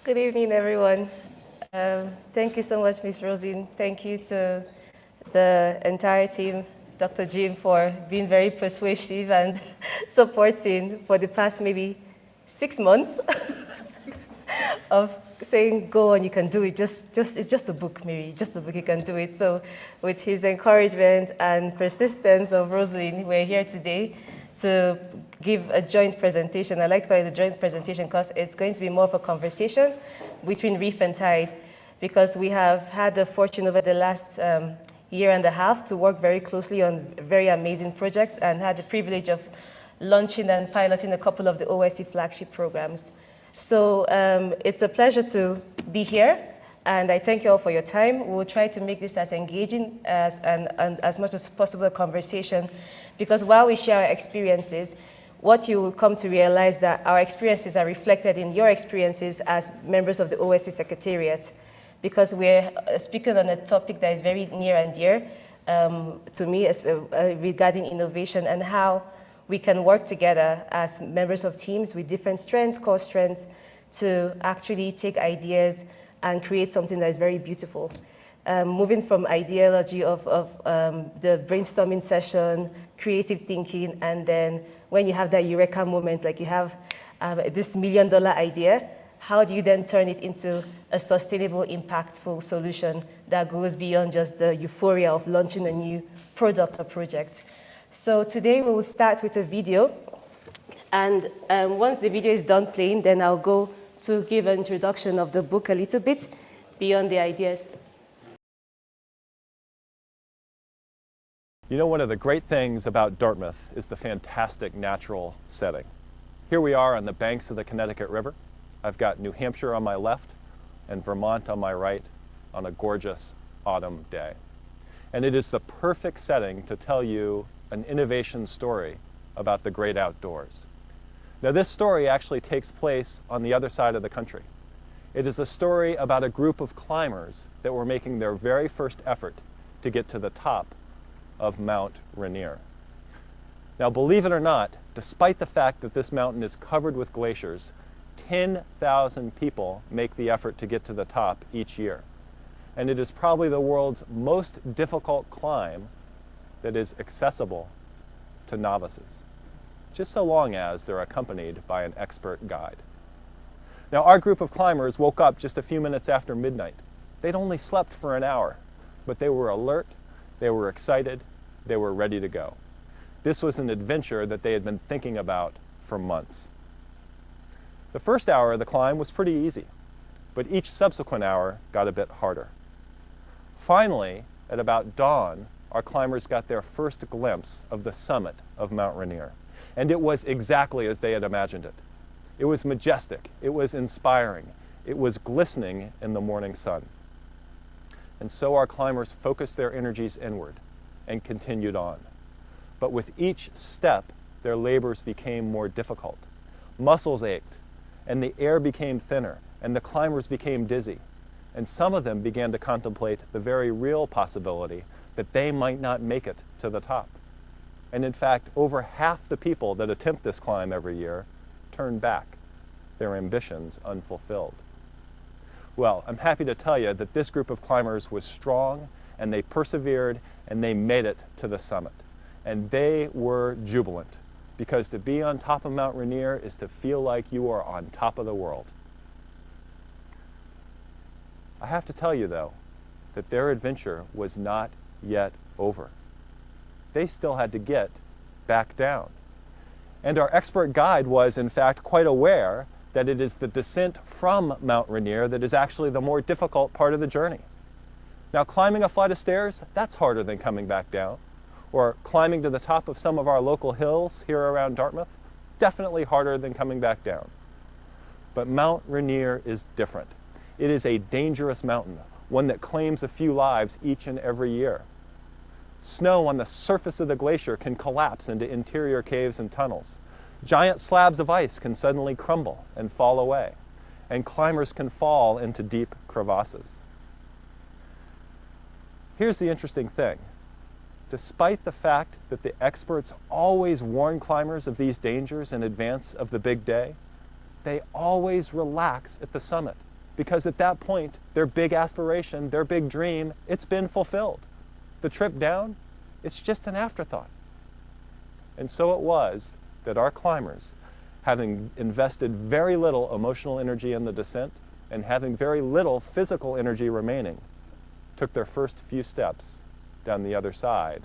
Good evening, everyone. Thank you so much, Ms. Rosine. Thank you to the entire team, Dr. Jim, for being very persuasive and supporting for the past maybe 6 months of saying, go on, you can do it. It's just a book, maybe, just a book, you can do it. So with his encouragement and persistence of Rosalind, we're here today to give a joint presentation. I like to call it a joint presentation because it's going to be more of a conversation between REEF and Tide, because we have had the fortune over the last year and a half to work very closely on very amazing projects and had the privilege of launching and piloting a couple of the OSC flagship programs. So it's a pleasure to be here, and I thank you all for your time. We'll try to make this as engaging and as much as possible a conversation, because while we share our experiences, what you will come to realize that our experiences are reflected in your experiences as members of the OSC Secretariat, because we're speaking on a topic that is very near and dear to me regarding innovation and how we can work together as members of teams with different strengths, core strengths, to actually take ideas and create something that is very beautiful. Moving from ideology of the brainstorming session, creative thinking, and then when you have that eureka moment, like you have this $1 million idea, how do you then turn it into a sustainable, impactful solution that goes beyond just the euphoria of launching a new product or project? So today we will start with a video, and once the video is done playing, then I'll go to give an introduction of the book a little bit beyond the ideas. You know, one of the great things about Dartmouth is the fantastic natural setting. Here we are on the banks of the Connecticut River. I've got New Hampshire on my left and Vermont on my right on a gorgeous autumn day. And it is the perfect setting to tell you an innovation story about the great outdoors. Now, this story actually takes place on the other side of the country. It is a story about a group of climbers that were making their very first effort to get to the top of Mount Rainier. Now, believe it or not, despite the fact that this mountain is covered with glaciers, 10,000 people make the effort to get to the top each year. And it is probably the world's most difficult climb that is accessible to novices, just so long as they're accompanied by an expert guide. Now, our group of climbers woke up just a few minutes after midnight. They'd only slept for an hour, but they were alert, they were excited, they were ready to go. This was an adventure that they had been thinking about for months. The first hour of the climb was pretty easy, but each subsequent hour got a bit harder. Finally, at about dawn, our climbers got their first glimpse of the summit of Mount Rainier, and it was exactly as they had imagined it. It was majestic, it was inspiring, it was glistening in the morning sun. And so our climbers focused their energies inward and continued on. But with each step, their labors became more difficult. Muscles ached, and the air became thinner, and the climbers became dizzy. And some of them began to contemplate the very real possibility that they might not make it to the top. And in fact, over half the people that attempt this climb every year turn back, their ambitions unfulfilled. Well, I'm happy to tell you that this group of climbers was strong, and they persevered, and they made it to the summit. And they were jubilant, because to be on top of Mount Rainier is to feel like you are on top of the world. I have to tell you, though, that their adventure was not yet over. They still had to get back down. And our expert guide was, in fact, quite aware that it is the descent from Mount Rainier that is actually the more difficult part of the journey. Now, climbing a flight of stairs, that's harder than coming back down. Or climbing to the top of some of our local hills here around Dartmouth, definitely harder than coming back down. But Mount Rainier is different. It is a dangerous mountain, one that claims a few lives each and every year. Snow on the surface of the glacier can collapse into interior caves and tunnels. Giant slabs of ice can suddenly crumble and fall away, and climbers can fall into deep crevasses. Here's the interesting thing. Despite the fact that the experts always warn climbers of these dangers in advance of the big day, they always relax at the summit. because at that point, their big aspiration, their big dream, it's been fulfilled. The trip down, it's just an afterthought. And so it was that our climbers, having invested very little emotional energy in the descent and having very little physical energy remaining, took their first few steps down the other side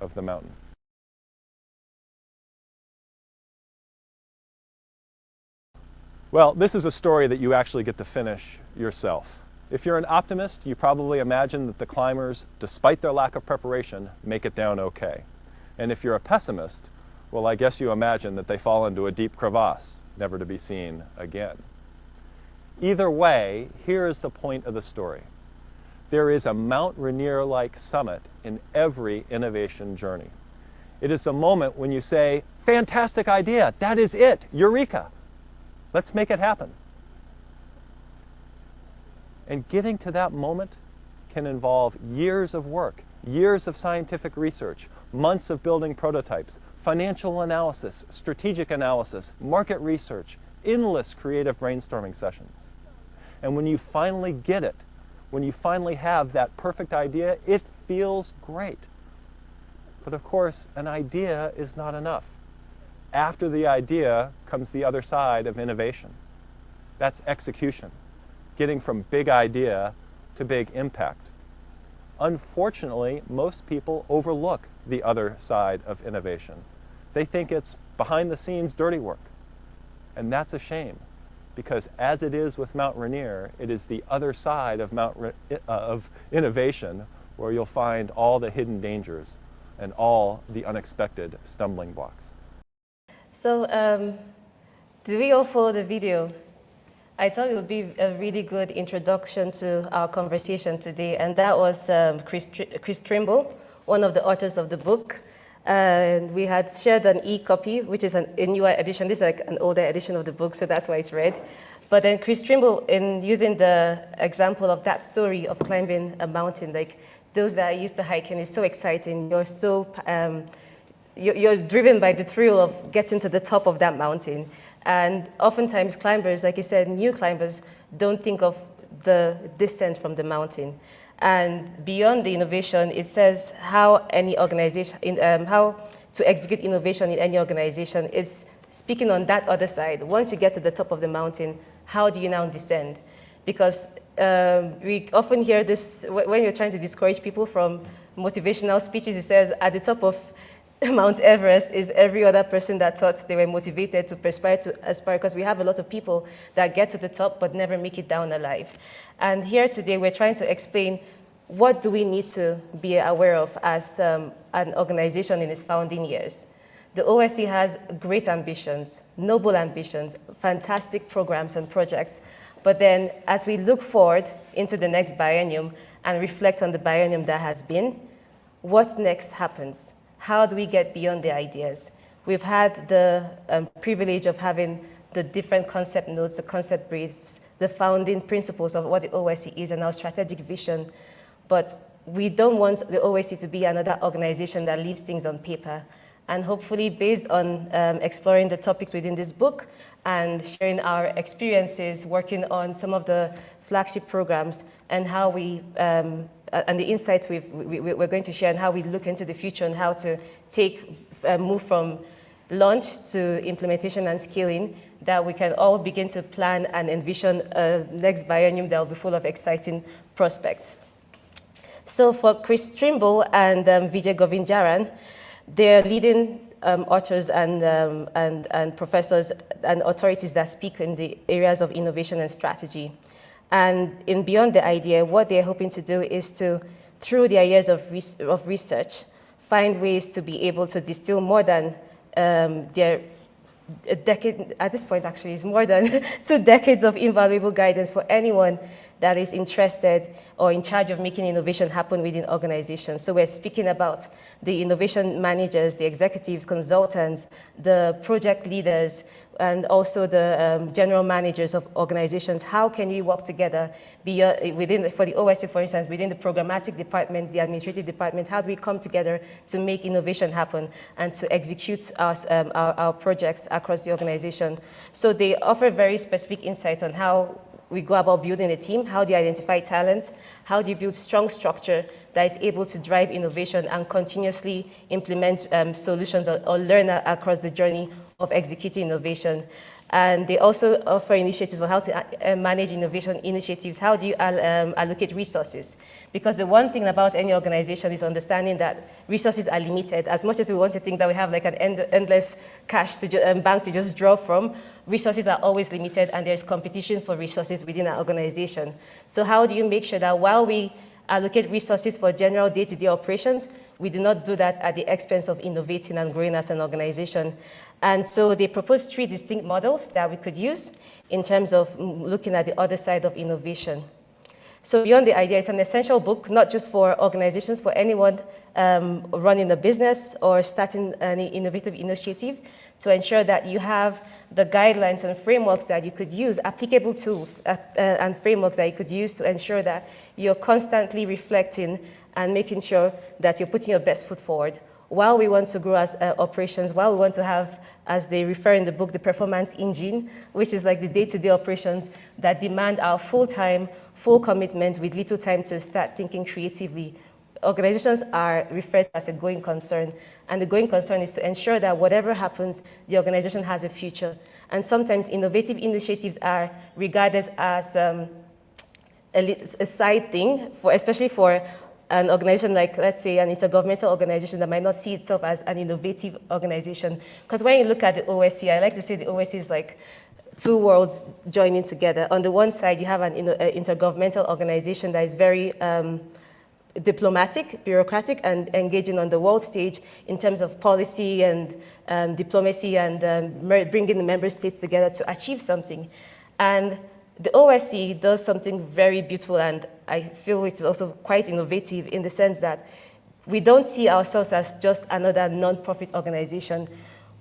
of the mountain. Well, this is a story that you actually get to finish yourself. If you're an optimist, you probably imagine that the climbers, despite their lack of preparation, make it down okay. And if you're a pessimist, well, I guess you imagine that they fall into a deep crevasse, never to be seen again. Either way, here is the point of the story. There is a Mount Rainier-like summit in every innovation journey. It is the moment when you say, fantastic idea, that is it, eureka. Let's make it happen. And getting to that moment can involve years of work, years of scientific research, months of building prototypes, financial analysis, strategic analysis, market research, endless creative brainstorming sessions. And when you finally get it, when you finally have that perfect idea, it feels great. But of course, an idea is not enough. After the idea comes the other side of innovation. That's execution, getting from big idea to big impact. Unfortunately, most people overlook the other side of innovation. They think it's behind the scenes dirty work. And that's a shame, because as it is with Mount Rainier, it is the other side of of innovation where you'll find all the hidden dangers and all the unexpected stumbling blocks. So, did we all follow the video? I thought it would be a really good introduction to our conversation today, and that was Chris Trimble, one of the authors of the book. And we had shared an e-copy, which is a newer edition. This is like an older edition of the book, so that's why it's red. But then Chris Trimble, in using the example of that story of climbing a mountain, like those that are used to hiking, is so exciting. You're so you're driven by the thrill of getting to the top of that mountain. And oftentimes climbers, like you said, new climbers don't think of the descent from the mountain. And beyond the innovation, it says how any organization, how to execute innovation in any organization is speaking on that other side. Once you get to the top of the mountain, how do you now descend? Because we often hear this when you're trying to discourage people from motivational speeches. It says at the top of Mount Everest is every other person that thought they were motivated to aspire, because we have a lot of people that get to the top but never make it down alive. And here today, we're trying to explain what do we need to be aware of as an organization in its founding years. The OSC has great ambitions, noble ambitions, fantastic programs and projects. But then as we look forward into the next biennium and reflect on the biennium that has been, what next happens? How do we get beyond the ideas? We've had the privilege of having the different concept notes, the concept briefs, the founding principles of what the OSC is and our strategic vision. But we don't want the OSC to be another organization that leaves things on paper. And hopefully, based on exploring the topics within this book and sharing our experiences working on some of the flagship programs and how we and the insights we're going to share and how we look into the future and how to move from launch to implementation and scaling, that we can all begin to plan and envision a next biennium that will be full of exciting prospects. So for Chris Trimble and Vijay Govindarajan, they're leading authors and professors and authorities that speak in the areas of innovation and strategy. And in Beyond the Idea, what they're hoping to do is to, through their years of research, find ways to be able to distill more than a decade, at this point actually, is more than 2 decades of invaluable guidance for anyone that is interested or in charge of making innovation happen within organizations. So we're speaking about the innovation managers, the executives, consultants, the project leaders, and also the general managers of organizations. How can we work together for the OSC, for instance, within the programmatic department, the administrative department? How do we come together to make innovation happen and to execute our projects across the organization? So they offer very specific insights on how we go about building a team? How do you identify talent? How do you build strong structure that is able to drive innovation and continuously implement solutions or learn across the journey of executing innovation? And they also offer initiatives on how to manage innovation initiatives. How do you allocate resources? Because the one thing about any organization is understanding that resources are limited. As much as we want to think that we have like an endless cash to bank to just draw from, resources are always limited, and there's competition for resources within our organization. So how do you make sure that while we allocate resources for general day-to-day operations, we do not do that at the expense of innovating and growing as an organization? And so they proposed 3 distinct models that we could use in terms of looking at the other side of innovation. So Beyond the Idea is an essential book, not just for organizations, for anyone running a business or starting an innovative initiative, to ensure that you have the guidelines and frameworks that you could use, applicable tools and frameworks that you could use to ensure that you're constantly reflecting and making sure that you're putting your best foot forward. While we want to grow as operations, while we want to have, as they refer in the book, the performance engine, which is like the day-to-day operations that demand our full time, full commitment with little time to start thinking creatively. Organizations are referred to as a going concern, and the going concern is to ensure that whatever happens, the organization has a future. And sometimes innovative initiatives are regarded as a side thing, especially for an organization like, let's say, an intergovernmental organization that might not see itself as an innovative organization. Because when you look at the OSC, I like to say the OSC is like 2 worlds joining together. On the one side, you have an intergovernmental organization that is very diplomatic, bureaucratic, and engaging on the world stage in terms of policy and diplomacy and bringing the member states together to achieve something. And the OSC does something very beautiful, and I feel it is also quite innovative in the sense that we don't see ourselves as just another non-profit organization.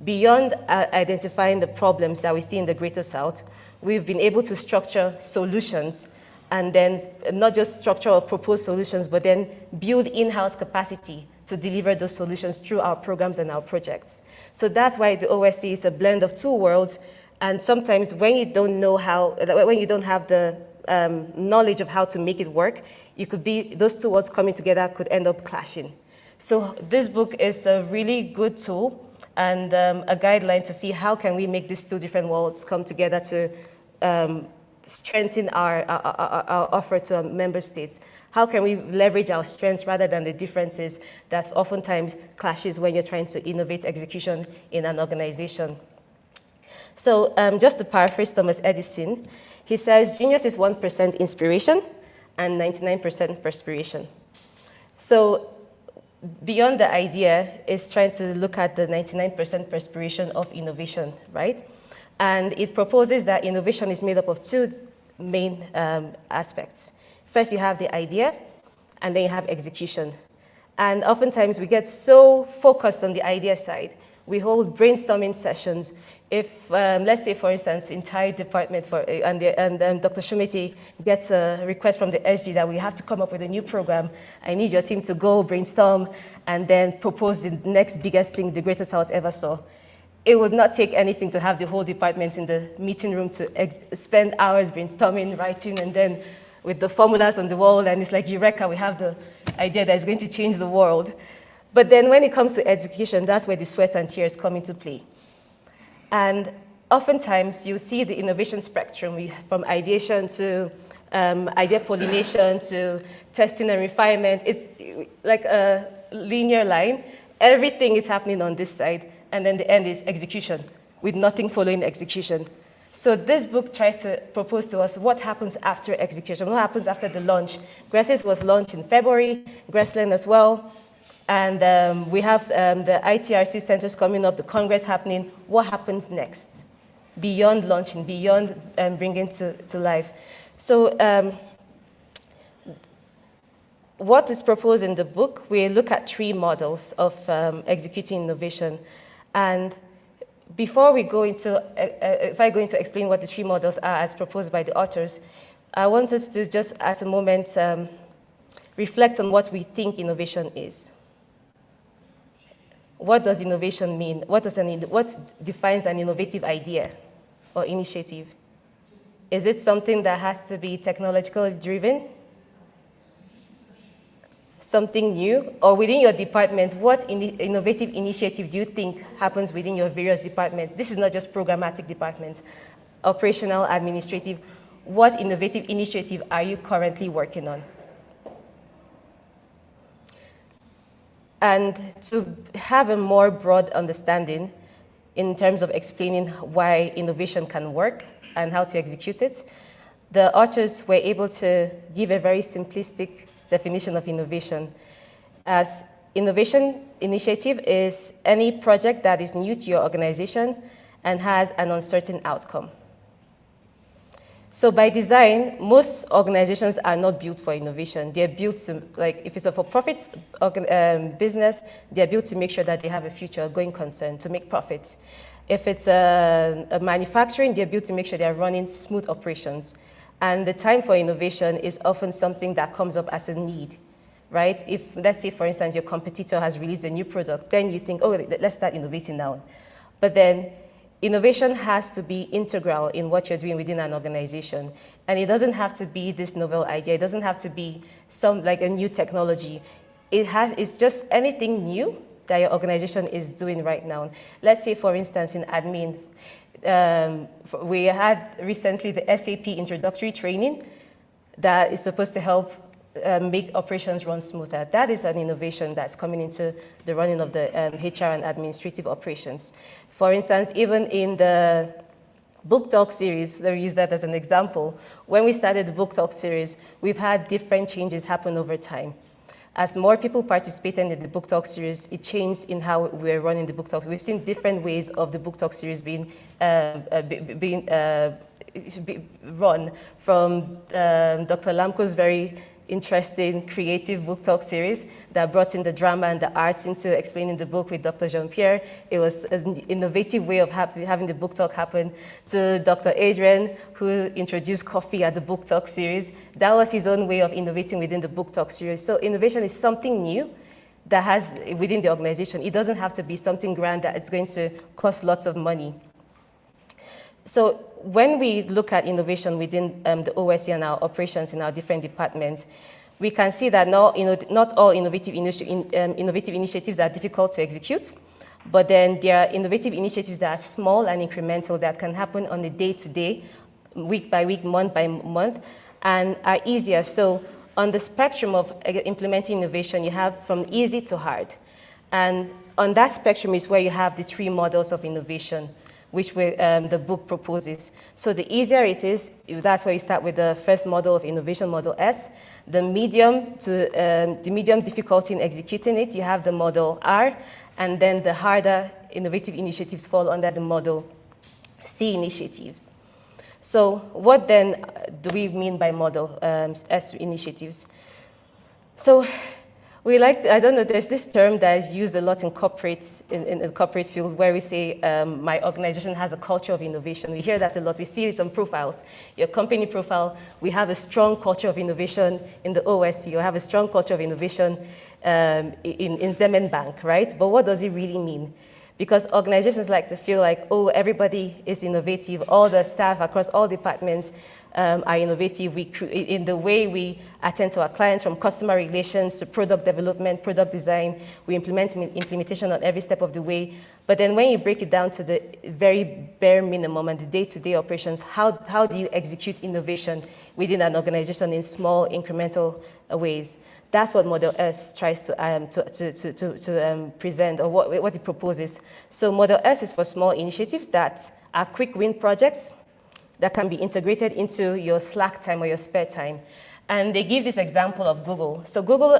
Beyond identifying the problems that we see in the Greater South, we've been able to structure solutions, and then not just structure or propose solutions, but then build in-house capacity to deliver those solutions through our programs and our projects. So that's why the OSC is a blend of 2 worlds. And sometimes when you don't know when you don't have the knowledge of how to make it work, those 2 worlds coming together could end up clashing. So this book is a really good tool and a guideline to see how can we make these 2 different worlds come together to strengthen our offer to our member states. How can we leverage our strengths rather than the differences that oftentimes clashes when you're trying to innovate execution in an organization? So just to paraphrase Thomas Edison, he says, genius is 1% inspiration and 99% perspiration. So Beyond the Idea is trying to look at the 99% perspiration of innovation, right? And it proposes that innovation is made up of 2 main aspects. First, you have the idea, and then you have execution. And oftentimes, we get so focused on the idea side. We hold brainstorming sessions. If, let's say, for instance, entire department and Dr. Shumeti gets a request from the SG that we have to come up with a new program, I need your team to go brainstorm and then propose the next biggest thing the Greater South ever saw. It would not take anything to have the whole department in the meeting room to spend hours brainstorming, writing, and then with the formulas on the wall, and it's like, eureka, we have the idea that is going to change the world. But then when it comes to execution, that's where the sweat and tears come into play. And oftentimes, you see the innovation spectrum from ideation to idea pollination to testing and refinement. It's like a linear line. Everything is happening on this side, and then the end is execution, with nothing following execution. So this book tries to propose to us what happens after execution, what happens after the launch. GRESIS was launched in February, GRESLIN as well. And we have the ITRC centers coming up, the Congress happening. What happens next? Beyond launching, beyond bringing to life. So what is proposed in the book, we look at 3 models of executing innovation. And before we go into, if I go into explain what the 3 models are as proposed by the authors, I want us to just at a moment reflect on what we think innovation is. What does innovation mean? What defines an innovative idea or initiative? Is it something that has to be technologically driven? Something new? Or within your department, what innovative initiative do you think happens within your various departments? This is not just programmatic departments, operational, administrative. What innovative initiative are you currently working on? And to have a more broad understanding in terms of explaining why innovation can work and how to execute it, the authors were able to give a very simplistic definition of innovation. As innovation initiative is any project that is new to your organization and has an uncertain outcome. So by design, most organizations are not built for innovation. They're built to, like, if it's a for-profit business, they're built to make sure that they have a future, going concern, to make profits. If it's a manufacturing, they're built to make sure they're running smooth operations. And the time for innovation is often something that comes up as a need, right? If, let's say, for instance, your competitor has released a new product, then you think, oh, let's start innovating now. But then innovation has to be integral in what you're doing within an organization. And it doesn't have to be this novel idea. It doesn't have to be like a new technology. It's just anything new that your organization is doing right now. Let's say, for instance, in admin, we had recently the SAP introductory training that is supposed to help make operations run smoother. That is an innovation that's coming into the running of the HR and administrative operations. For instance, even in the Book Talk series, let me use that as an example. When we started the Book Talk series, we've had different changes happen over time. As more people participated in the Book Talk series, it changed in how we're running the Book Talks. We've seen different ways of the Book Talk series being run, from Dr. Lamko's very interesting creative book talk series that brought in the drama and the arts into explaining the book with Dr. Jean-Pierre. It was an innovative way of having the book talk happen, to Dr. Adrian, who introduced coffee at the book talk series. That was his own way of innovating within the book talk series. So innovation is something new that has within the organization. It doesn't have to be something grand that it's going to cost lots of money. So when we look at innovation within the OSC and our operations in our different departments, we can see that not all innovative initiatives are difficult to execute, but then there are innovative initiatives that are small and incremental that can happen on a day-to-day, week by week, month by month, and are easier. So on the spectrum of implementing innovation, you have from easy to hard. And on that spectrum is where you have the 3 models of innovation, which the book proposes. So the easier it is, that's where you start with the first model of innovation, model S. The medium difficulty in executing it, you have the model R, and then the harder innovative initiatives fall under the model C initiatives. So what then do we mean by model S initiatives? So we I don't know, there's this term that is used a lot in the corporate field where we say, my organization has a culture of innovation. We hear that a lot. We see it on profiles. Your company profile, we have a strong culture of innovation in the OSC. You have a strong culture of innovation in Zemen Bank, right? But what does it really mean? Because organizations like to feel like, oh, everybody is innovative. All the staff across all departments are innovative. In the way we attend to our clients, from customer relations to product development, product design, we implement implementation on every step of the way. But then when you break it down to the very bare minimum and the day-to-day operations, how do you execute innovation within an organization in small incremental ways? That's what Model S tries to present, or what it proposes. So Model S is for small initiatives that are quick win projects that can be integrated into your slack time or your spare time. And they give this example of Google. So Google,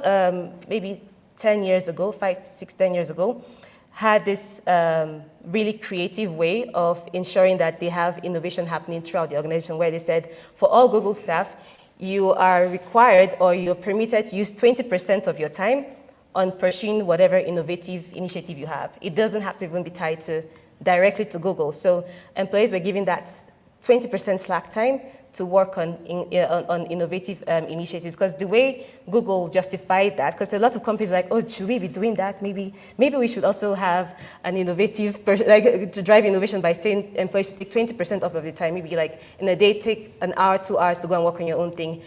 maybe 10 years ago, 5, 6, 10 years ago, had this really creative way of ensuring that they have innovation happening throughout the organization, where they said, for all Google staff, you are required or you're permitted to use 20% of your time on pursuing whatever innovative initiative you have. It doesn't have to even be tied directly to Google. So employees were given that 20% slack time to work on innovative initiatives. Because the way Google justified that, because a lot of companies are like, oh, should we be doing that? Maybe we should also have an innovative, like to drive innovation by saying employees should take 20% off of the time. Maybe like in a day, take an hour, 2 hours to go and work on your own thing.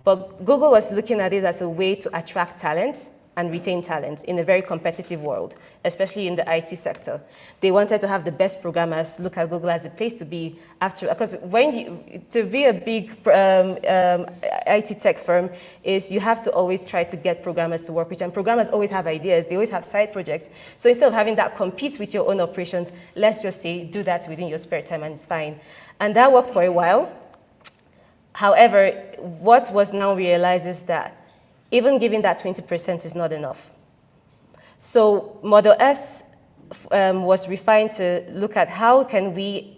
But Google was looking at it as a way to attract talent and retain talent in a very competitive world, especially in the IT sector. They wanted to have the best programmers look at Google as the place to be after, because to be a big IT tech firm is you have to always try to get programmers to work with, and programmers always have ideas, they always have side projects. So instead of having that compete with your own operations, let's just say do that within your spare time and it's fine. And that worked for a while. However, what was now realized is that even giving that 20% is not enough. So Model S was refined to look at how can we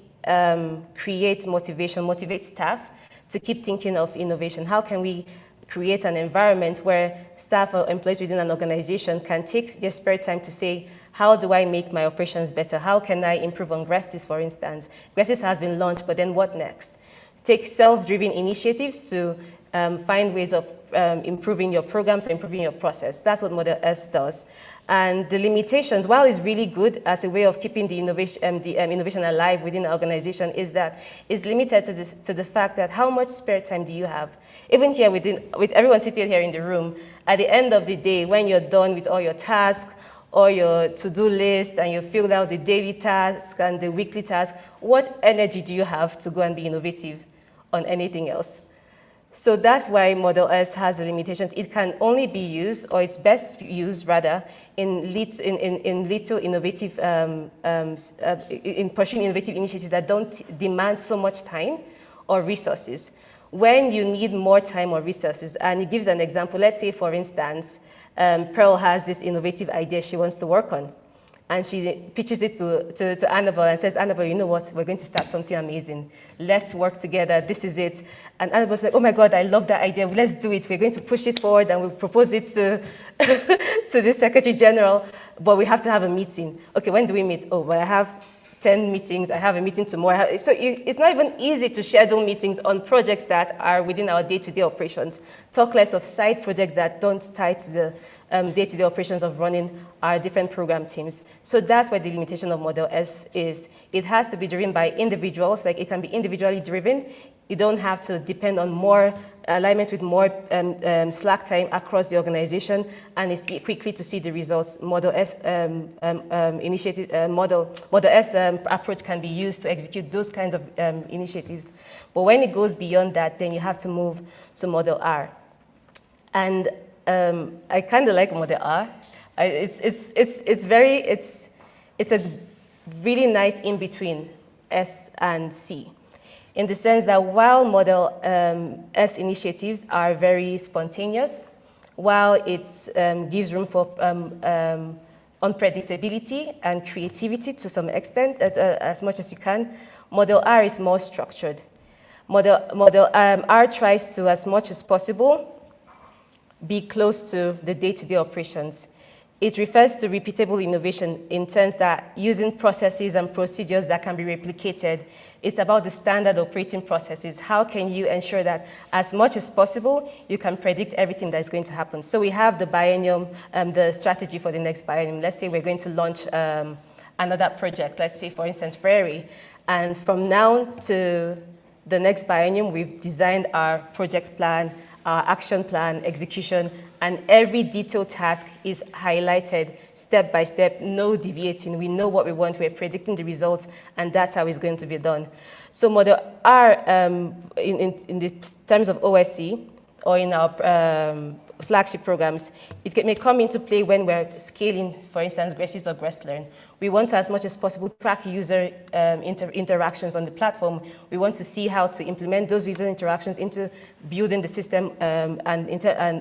create motivation, motivate staff to keep thinking of innovation. How can we create an environment where staff or employees within an organization can take their spare time to say, how do I make my operations better? How can I improve on Grestis, for instance? Grestis has been launched, but then what next? Take self-driven initiatives to find ways of improving your programs or improving your process. That's what Model S does. And the limitations, while it's really good as a way of keeping the innovation alive within an organization, is that it's limited to the fact that how much spare time do you have? Even here with everyone sitting here in the room, at the end of the day, when you're done with all your tasks, or your to-do list, and you filled out the daily tasks and the weekly tasks, what energy do you have to go and be innovative on anything else? So that's why Model S has the limitations. It can only be used, or it's best used rather, in little innovative, in pursuing innovative initiatives that don't demand so much time or resources. When you need more time or resources, and it gives an example, let's say for instance, Pearl has this innovative idea she wants to work on. And she pitches it to Annabelle and says, Annabelle, you know what? We're going to start something amazing. Let's work together. This is it. And Annabelle's like, oh my God, I love that idea. Let's do it. We're going to push it forward and we'll propose it to, to the Secretary General. But we have to have a meeting. Okay, when do we meet? Oh, well, I have 10 meetings. I have a meeting tomorrow. So it's not even easy to schedule meetings on projects that are within our day-to-day operations. Talk less of side projects that don't tie to the day-to-day operations of running our different program teams. So that's why the limitation of Model S is. It has to be driven by individuals, like it can be individually driven. You don't have to depend on more alignment with more slack time across the organization, and it's quickly to see the results. Model S Model S approach can be used to execute those kinds of initiatives. But when it goes beyond that, then you have to move to Model R. And I kind of like Model R. It's a really nice in between S and C, in the sense that while Model S initiatives are very spontaneous, while it gives room for unpredictability and creativity to some extent, as much as you can, Model R is more structured. Model R tries to, as much as possible, be close to the day-to-day operations. It refers to repeatable innovation in terms that using processes and procedures that can be replicated. It's about the standard operating processes. How can you ensure that as much as possible, you can predict everything that's going to happen? So we have the biennium, the strategy for the next biennium. Let's say we're going to launch another project, let's say, for instance, Prairie. And from now to the next biennium, we've designed our project plan, our action plan, execution, and every detailed task is highlighted step by step, no deviating. We know what we want, we're predicting the results, and that's how it's going to be done. So Model R, in the terms of OSC, or in our flagship programs, it may come into play when we're scaling, for instance, Grestis or GrestLearn. We want to, as much as possible, track user interactions on the platform. We want to see how to implement those user interactions into building the system and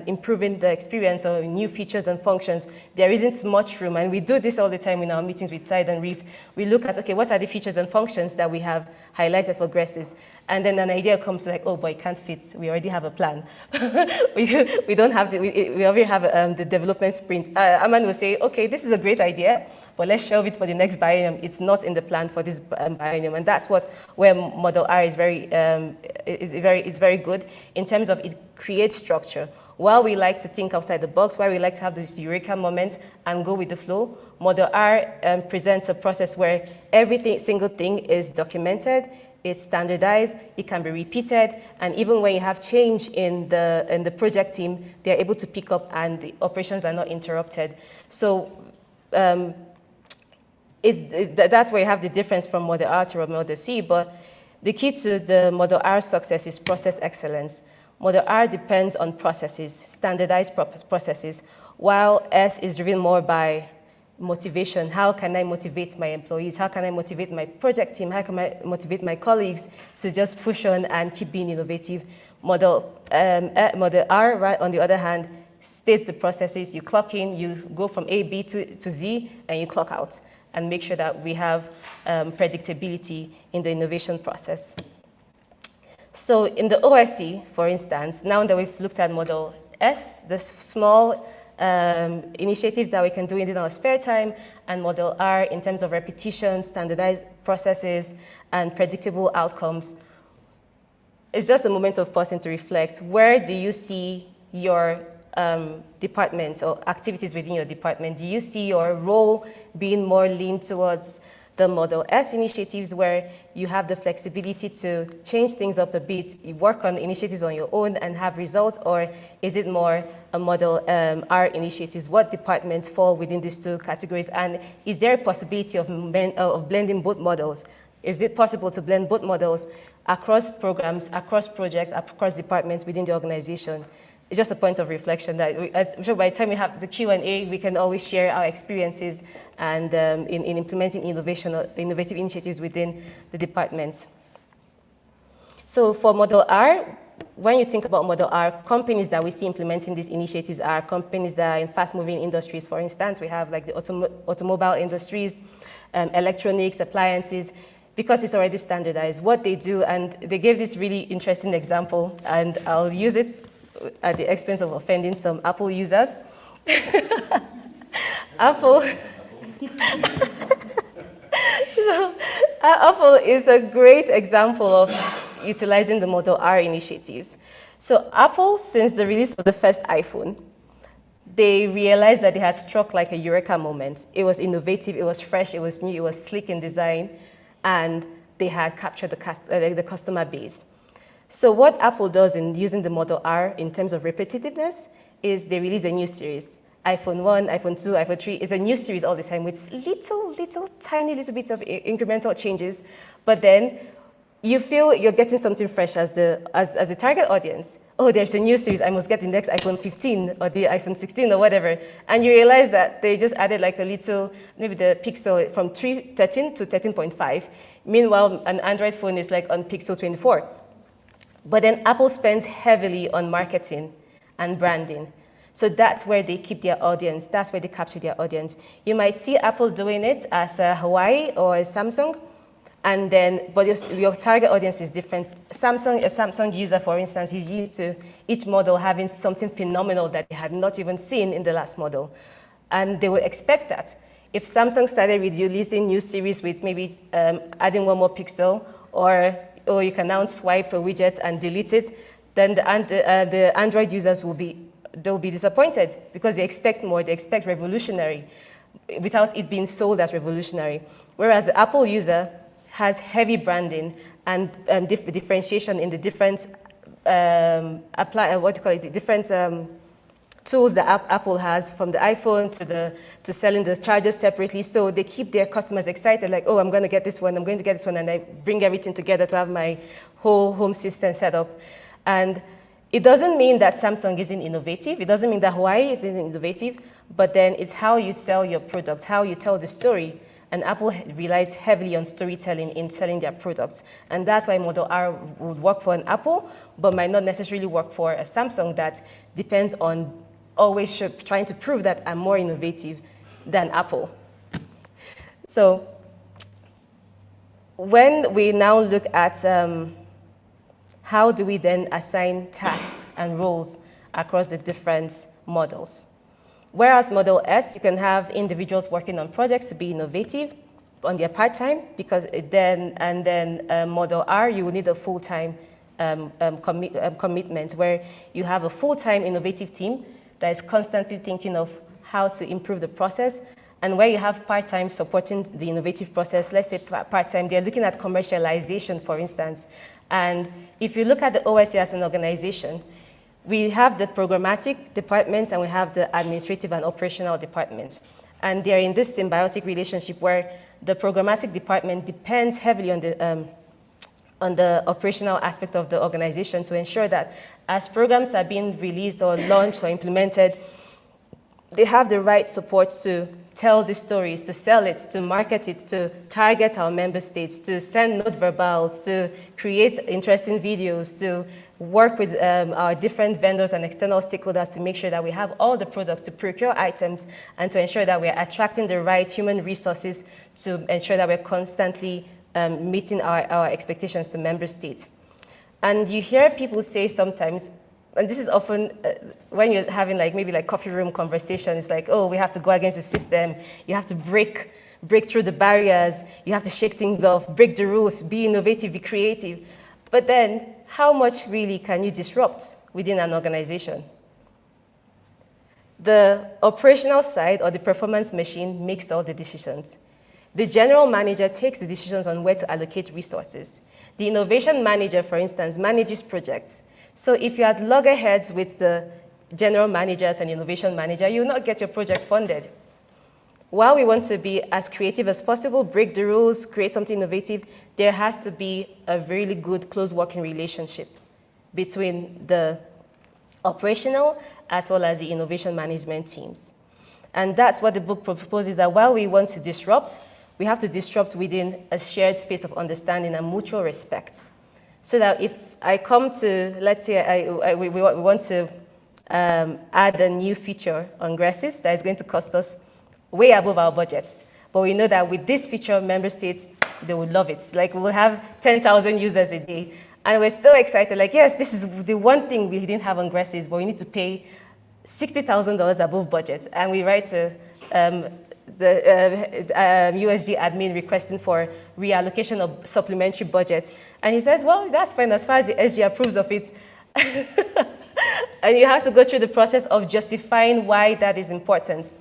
improving the experience of new features and functions. There isn't much room, and we do this all the time in our meetings with Tide and REEF. We look at, okay, what are the features and functions that we have highlighted for Grestis? And then an idea comes like, oh boy, it can't fit. We already have a plan. we don't have we already have the development sprint. Aman will say, okay, this is a great idea, but let's shelve it for the next biennium. It's not in the plan for this biennium, and that's where Model R is very good in terms of it creates structure. While we like to think outside the box, while we like to have this eureka moment and go with the flow, Model R presents a process where every single thing is documented, it's standardized, it can be repeated, and even when you have change in the project team, they're able to pick up and the operations are not interrupted. So that's where you have the difference from Model R to Model C, but the key to the Model R success is process excellence. Model R depends on processes, standardized processes, while S is driven more by motivation. How can I motivate my employees? How can I motivate my project team? How can I motivate my colleagues to just push on and keep being innovative? Model R, right, on the other hand, states the processes. You clock in, you go from A, B to Z, and you clock out, and make sure that we have predictability in the innovation process. So in the OSC, for instance, now that we've looked at Model S, the small initiatives that we can do in our spare time, and Model R in terms of repetition, standardized processes, and predictable outcomes, it's just a moment of pausing to reflect. Where do you see your department or activities within your department? Do you see your role being more leaned towards the Model S initiatives where you have the flexibility to change things up a bit, you work on initiatives on your own and have results, or is it more a Model R initiatives? What departments fall within these two categories? And is there a possibility of blending both models? Is it possible to blend both models across programs, across projects, across departments within the organization? It's just a point of reflection that I'm sure by the time we have the Q&A, we can always share our experiences and in implementing innovative initiatives within the departments. So for Model R, when you think about Model R, companies that we see implementing these initiatives are companies that are in fast-moving industries. For instance, we have like the automobile industries, electronics, appliances, because it's already standardized. What they do, and they gave this really interesting example, and I'll use it at the expense of offending some Apple users. Apple is a great example of utilizing the Model R initiatives. So Apple, since the release of the first iPhone, they realized that they had struck like a eureka moment. It was innovative, it was fresh, it was new, it was sleek in design, and they had captured the customer base. So what Apple does in using the Model R in terms of repetitiveness is they release a new series. iPhone 1, iPhone 2, iPhone 3 is a new series all the time with tiny little bits of incremental changes. But then you feel you're getting something fresh as a target audience. Oh, there's a new series, I must get the next iPhone 15 or the iPhone 16 or whatever. And you realize that they just added like a little, maybe the pixel from 13 to 13.5. Meanwhile, an Android phone is like on pixel 24. But then Apple spends heavily on marketing and branding. So that's where they keep their audience. That's where they capture their audience. You might see Apple doing it as a Huawei or a Samsung, and then, but your target audience is different. A Samsung user, for instance, is used to each model having something phenomenal that they had not even seen in the last model. And they would expect that. If Samsung started with releasing new series with maybe adding one more pixel, or you can now swipe a widget and delete it, then the Android users will be disappointed because they expect more, they expect revolutionary without it being sold as revolutionary. Whereas the Apple user has heavy branding and differentiation in the different different tools that Apple has, from the iPhone to selling the chargers separately. So they keep their customers excited, like, oh, I'm going to get this one, I'm going to get this one, and I bring everything together to have my whole home system set up. And it doesn't mean that Samsung isn't innovative. It doesn't mean that Huawei isn't innovative, but then it's how you sell your product, how you tell the story. And Apple relies heavily on storytelling in selling their products. And that's why Model R would work for an Apple, but might not necessarily work for a Samsung that depends on always trying to prove that I'm more innovative than Apple. So when we now look at how do we then assign tasks and roles across the different models? Whereas Model S, you can have individuals working on projects to be innovative on their part-time, then Model R, you will need a full-time commitment where you have a full-time innovative team that is constantly thinking of how to improve the process, and where you have part-time supporting the innovative process. Let's say part-time, they're looking at commercialization, for instance. And if you look at the OSC as an organization, we have the programmatic department and we have the administrative and operational department. And they're in this symbiotic relationship where the programmatic department depends heavily on the operational aspect of the organization to ensure that as programs are being released or launched or implemented, they have the right support to tell the stories, to sell it, to market it, to target our member states, to send note verbals, to create interesting videos, to work with our different vendors and external stakeholders to make sure that we have all the products, to procure items, and to ensure that we're attracting the right human resources to ensure that we're constantly meeting our expectations to member states. And you hear people say sometimes, and this is often when you're having maybe coffee room conversation, it's like, oh, we have to go against the system. You have to break through the barriers. You have to shake things off, break the rules, be innovative, be creative. But then, how much really can you disrupt within an organization? The operational side or the performance machine makes all the decisions. The general manager takes the decisions on where to allocate resources. The innovation manager, for instance, manages projects. So if you had loggerheads with the general managers and innovation manager, you will not get your project funded. While we want to be as creative as possible, break the rules, create something innovative, there has to be a really good close working relationship between the operational as well as the innovation management teams. And that's what the book proposes, that while we want to disrupt, we have to disrupt within a shared space of understanding and mutual respect. So that if I come to, let's say we want to add a new feature on GRESIS that is going to cost us way above our budget. But we know that with this feature, member states, they would love it. We will have 10,000 users a day. And we're so excited, yes, this is the one thing we didn't have on GRESIS, but we need to pay $60,000 above budget. And we write to the USG admin requesting for reallocation of supplementary budget. And he says, well, that's fine as far as the SG approves of it. And you have to go through the process of justifying why that is important.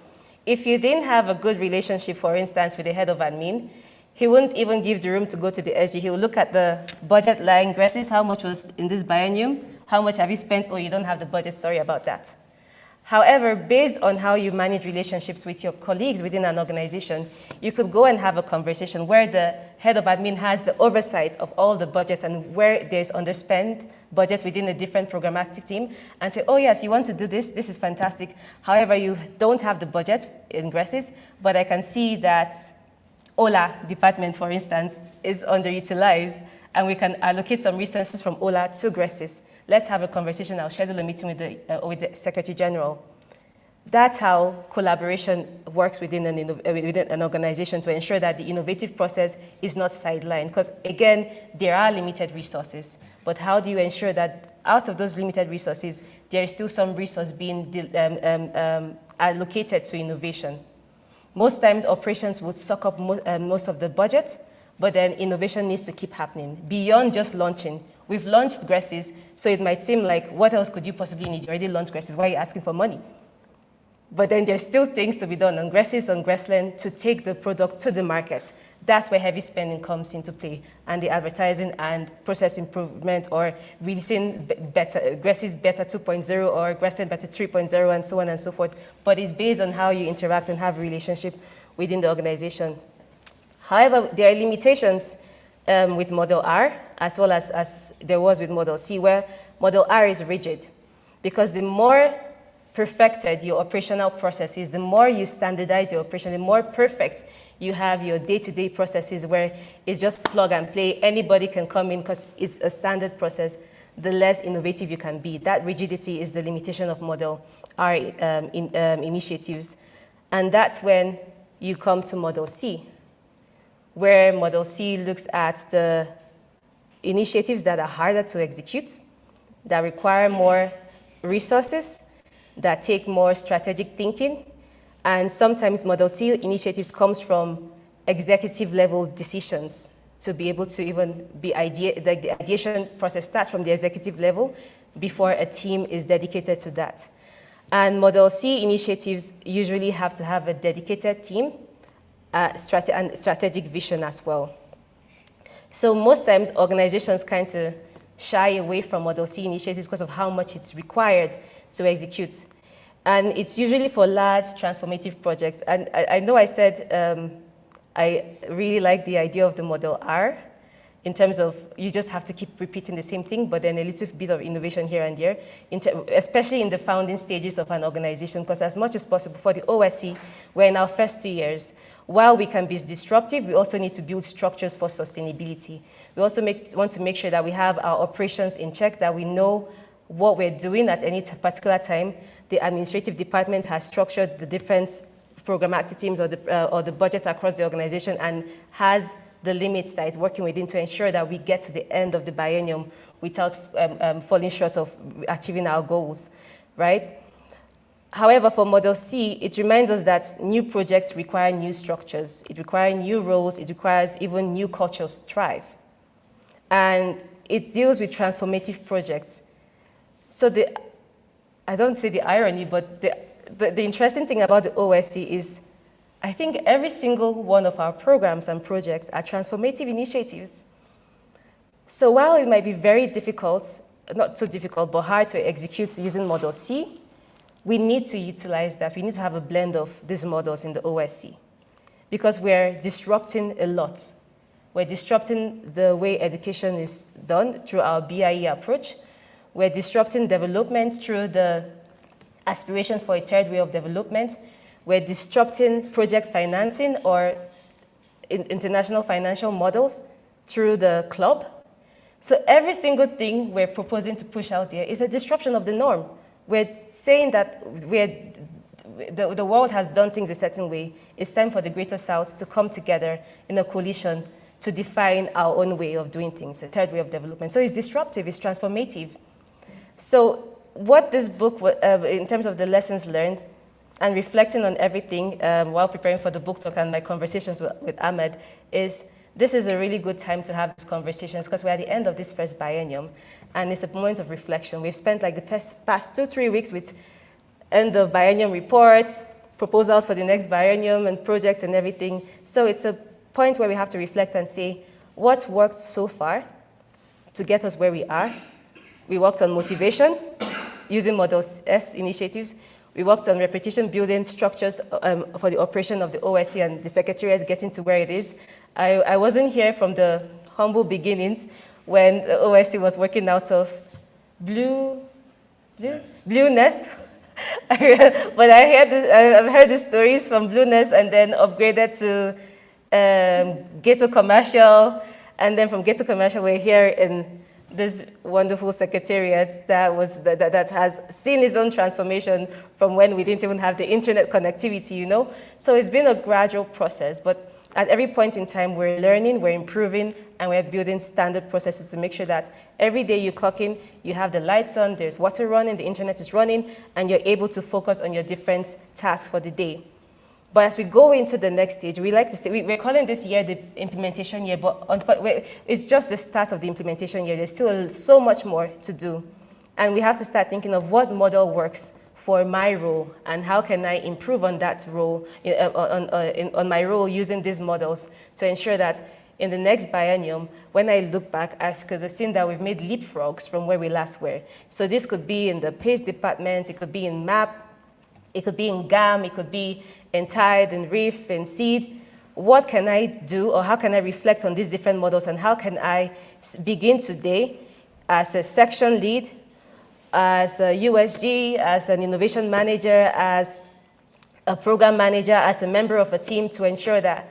If you didn't have a good relationship, for instance, with the head of admin, he wouldn't even give the room to go to the SG. He will look at the budget line, GRESIS, how much was in this biennium? How much have you spent? Oh, you don't have the budget, sorry about that. However, based on how you manage relationships with your colleagues within an organization, you could go and have a conversation where the head of admin has the oversight of all the budgets and where there's underspent budget within a different programmatic team and say, oh yes, you want to do this, this is fantastic. However, you don't have the budget in GRESIS, but I can see that OLA department, for instance, is underutilized and we can allocate some resources from OLA to GRESIS. Let's have a conversation. I'll schedule a meeting with the Secretary General. That's how collaboration works within an organization to ensure that the innovative process is not sidelined. Because again, there are limited resources. But how do you ensure that out of those limited resources, there is still some resource being allocated to innovation? Most times, operations would suck up most of the budget, but then innovation needs to keep happening beyond just launching. We've launched GRESIS, so it might seem like, what else could you possibly need? You already launched GRESIS, why are you asking for money? But then there's still things to be done on GRESIS, on GRESLAN, to take the product to the market. That's where heavy spending comes into play, and the advertising and process improvement, or releasing GRESIS Beta 2.0 or GRESLAN Beta 3.0, and so on and so forth. But it's based on how you interact and have a relationship within the organization. However, there are limitations with Model R, as well as there was with Model C, where Model R is rigid. Because the more perfected your operational process is, the more you standardize your operation, the more perfect you have your day-to-day processes where it's just plug and play, anybody can come in because it's a standard process, the less innovative you can be. That rigidity is the limitation of Model R initiatives. And that's when you come to Model C, where Model C looks at the initiatives that are harder to execute, that require more resources, that take more strategic thinking. And sometimes Model C initiatives comes from executive level decisions to be able to even be the ideation process starts from the executive level before a team is dedicated to that. And Model C initiatives usually have to have a dedicated team and strategic vision as well. So most times organizations kind of shy away from Model C initiatives because of how much it's required to execute. And it's usually for large transformative projects. And I know I said I really like the idea of the Model R in terms of you just have to keep repeating the same thing, but then a little bit of innovation here and there, especially in the founding stages of an organization, because as much as possible for the OSC, we're in our first 2 years. While we can be disruptive, we also need to build structures for sustainability. We also want to make sure that we have our operations in check, that we know what we're doing at any particular time. The administrative department has structured the different programmatic teams or the budget across the organization and has the limits that it's working within to ensure that we get to the end of the biennium without falling short of achieving our goals, right? However, for Model C, it reminds us that new projects require new structures. It requires new roles. It requires even new cultures to thrive. And it deals with transformative projects. So I don't say the irony, but the interesting thing about the OSC is I think every single one of our programs and projects are transformative initiatives. So while it might be very difficult, not so difficult, but hard to execute using Model C, we need to utilize that. We need to have a blend of these models in the OSC because we're disrupting a lot. We're disrupting the way education is done through our BIE approach. We're disrupting development through the aspirations for a third way of development. We're disrupting project financing or international financial models through the club. So every single thing we're proposing to push out there is a disruption of the norm. We're saying that the world has done things a certain way. It's time for the Greater South to come together in a coalition to define our own way of doing things, a third way of development. So it's disruptive, it's transformative. So what this book, in terms of the lessons learned, and reflecting on everything while preparing for the book talk and my conversations with Ahmed is this is a really good time to have these conversations because we're at the end of this first biennium and it's a moment of reflection. We've spent like the past 2-3 weeks with end of biennium reports, proposals for the next biennium and projects and everything. So it's a point where we have to reflect and say, what's worked so far to get us where we are? We worked on motivation using Model S initiatives. We worked on repetition building structures for the operation of the OSC and the Secretariat getting to where it is. I wasn't here from the humble beginnings when the OSC was working out of Blue Nest. But I've heard the stories from Blue Nest and then upgraded to Ghetto Commercial. And then from Ghetto Commercial, we're here in this wonderful secretariat that has seen its own transformation from when we didn't even have the internet connectivity, you know? So it's been a gradual process, but at every point in time, we're learning, we're improving, and we're building standard processes to make sure that every day you clock in, you have the lights on, there's water running, the internet is running, and you're able to focus on your different tasks for the day. But as we go into the next stage, we like to say, we're calling this year the implementation year, but it's just the start of the implementation year. There's still so much more to do. And we have to start thinking of what model works for my role and how can I improve on that role, on my role using these models to ensure that in the next biennium, when I look back, I've seen that we've made leapfrogs from where we last were. So this could be in the PACE department, it could be in MAP, it could be in GAM, it could be in TIDE, in REEF, in SEED. What can I do or how can I reflect on these different models and how can I begin today as a section lead, as a USG, as an innovation manager, as a program manager, as a member of a team to ensure that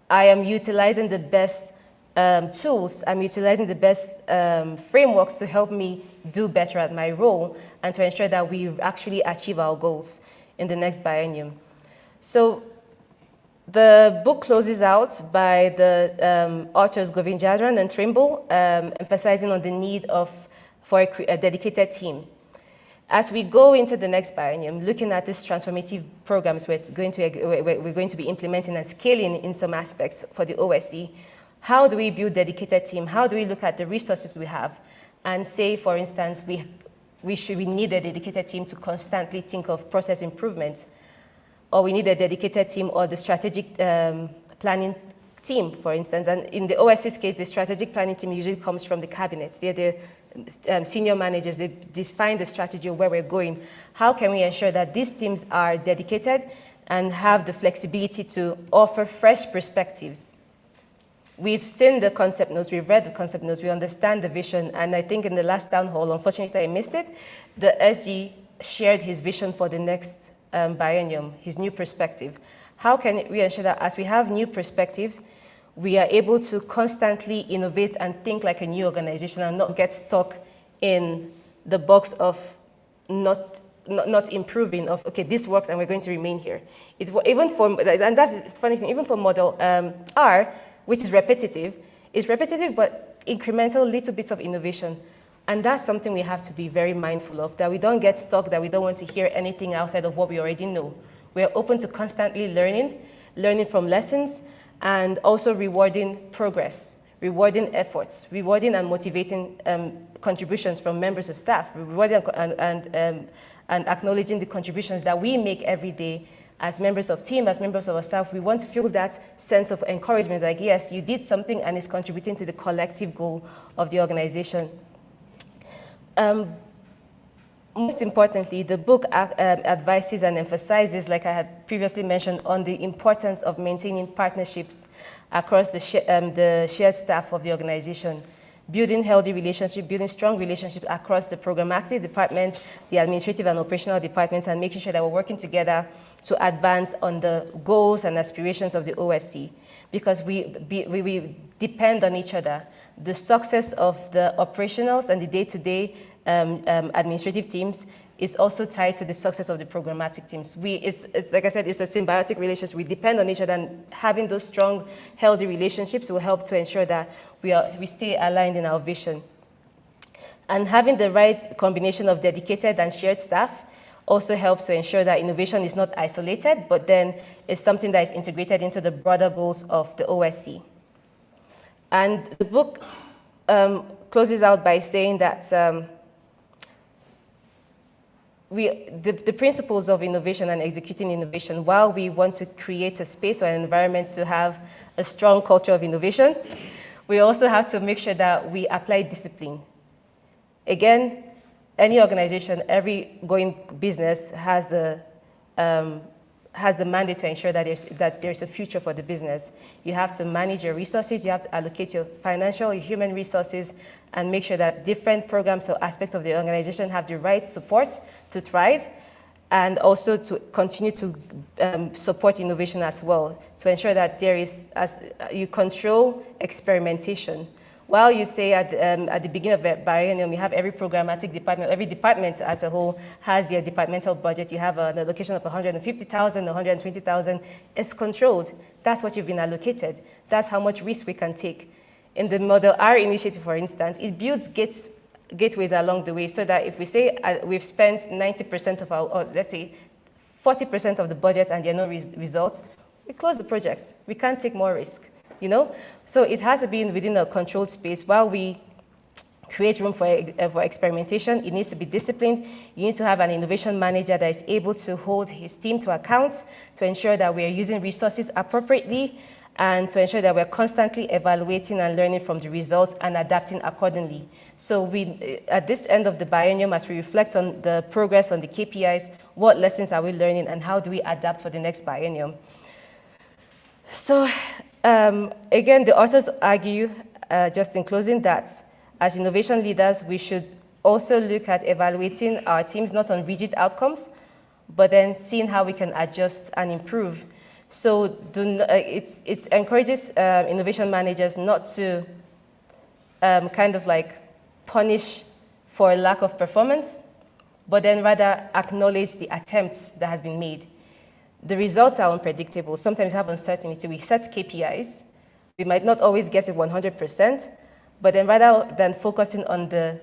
I am utilizing the best tools, I'm utilizing the best frameworks to help me do better at my role and to ensure that we actually achieve our goals in the next biennium. So the book closes out by the authors Govindarajan and Trimble, emphasizing on the need for a dedicated team. As we go into the next biennium, looking at these transformative programs we're going to be implementing and scaling in some aspects for the OSC, how do we build dedicated team? How do we look at the resources we have and say, for instance, we need a dedicated team to constantly think of process improvement, or we need a dedicated team or the strategic planning team, for instance. And in the OSC's case, the strategic planning team usually comes from the cabinets. They're the senior managers. They define the strategy of where we're going. How can we ensure that these teams are dedicated and have the flexibility to offer fresh perspectives? We've seen the concept notes, we've read the concept notes, we understand the vision, and I think in the last town hall, unfortunately I missed it, the SG shared his vision for the next biennium, his new perspective. How can we ensure that as we have new perspectives, we are able to constantly innovate and think like a new organization and not get stuck in the box of not improving, of, okay, this works and we're going to remain here. And that's the funny thing, even for model R, which is repetitive, but incremental little bits of innovation. And that's something we have to be very mindful of, that we don't get stuck, that we don't want to hear anything outside of what we already know. We're open to constantly learning from lessons, and also rewarding progress, rewarding efforts, rewarding and motivating contributions from members of staff, rewarding and acknowledging the contributions that we make every day as members of team, as members of our staff. We want to feel that sense of encouragement, like, yes, you did something and it's contributing to the collective goal of the organization. Most importantly, the book advises and emphasizes, like I had previously mentioned, on the importance of maintaining partnerships across the shared staff of the organization, building healthy relationships, building strong relationships across the programmatic departments, the administrative and operational departments, and making sure that we're working together to advance on the goals and aspirations of the OSC, because we depend on each other. The success of the operationals and the day-to-day administrative teams is also tied to the success of the programmatic teams. It's like I said, it's a symbiotic relationship. We depend on each other, and having those strong, healthy relationships will help to ensure that we stay aligned in our vision. And having the right combination of dedicated and shared staff also helps to ensure that innovation is not isolated, but then is something that is integrated into the broader goals of the OSC. And the book closes out by saying that the principles of innovation and executing innovation, while we want to create a space or an environment to have a strong culture of innovation, we also have to make sure that we apply discipline. Again, any organization, every going business has the mandate to ensure that there's a future for the business. You have to manage your resources, you have to allocate your financial, your human resources, and make sure that different programs or aspects of the organization have the right support to thrive, and also to continue to support innovation as well, to ensure that there is, as you control experimentation. While you say at the beginning of the biennium, you have every programmatic department, every department as a whole has their departmental budget. You have an allocation of 150,000, 120,000. It's controlled. That's what you've been allocated. That's how much risk we can take. In the Model R initiative, for instance, it builds gateways along the way, so that if we say we've spent 90% of our, or let's say 40% of the budget and there are no results, we close the project. We can't take more risk. You know, so it has to be within a controlled space. While we create room for experimentation, it needs to be disciplined. You need to have an innovation manager that is able to hold his team to account, to ensure that we are using resources appropriately, and to ensure that we're constantly evaluating and learning from the results and adapting accordingly. So at this end of the biennium, as we reflect on the progress on the KPIs, what lessons are we learning, and how do we adapt for the next biennium? So again, the authors argue, just in closing, that as innovation leaders, we should also look at evaluating our teams not on rigid outcomes, but then seeing how we can adjust and improve. So it encourages innovation managers not to kind of like punish for lack of performance, but then rather acknowledge the attempts that has been made. The results are unpredictable. Sometimes we have uncertainty. We set KPIs. We might not always get it 100%, but then rather than focusing on the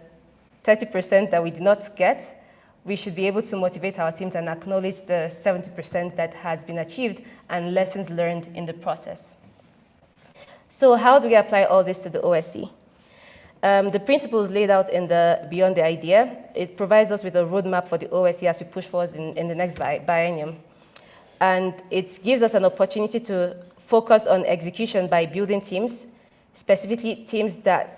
30% that we did not get, we should be able to motivate our teams and acknowledge the 70% that has been achieved and lessons learned in the process. So how do we apply all this to the OSC? The principles laid out in the Beyond the Idea, it provides us with a roadmap for the OSC as we push forward in the next biennium. And it gives us an opportunity to focus on execution by building teams, specifically teams that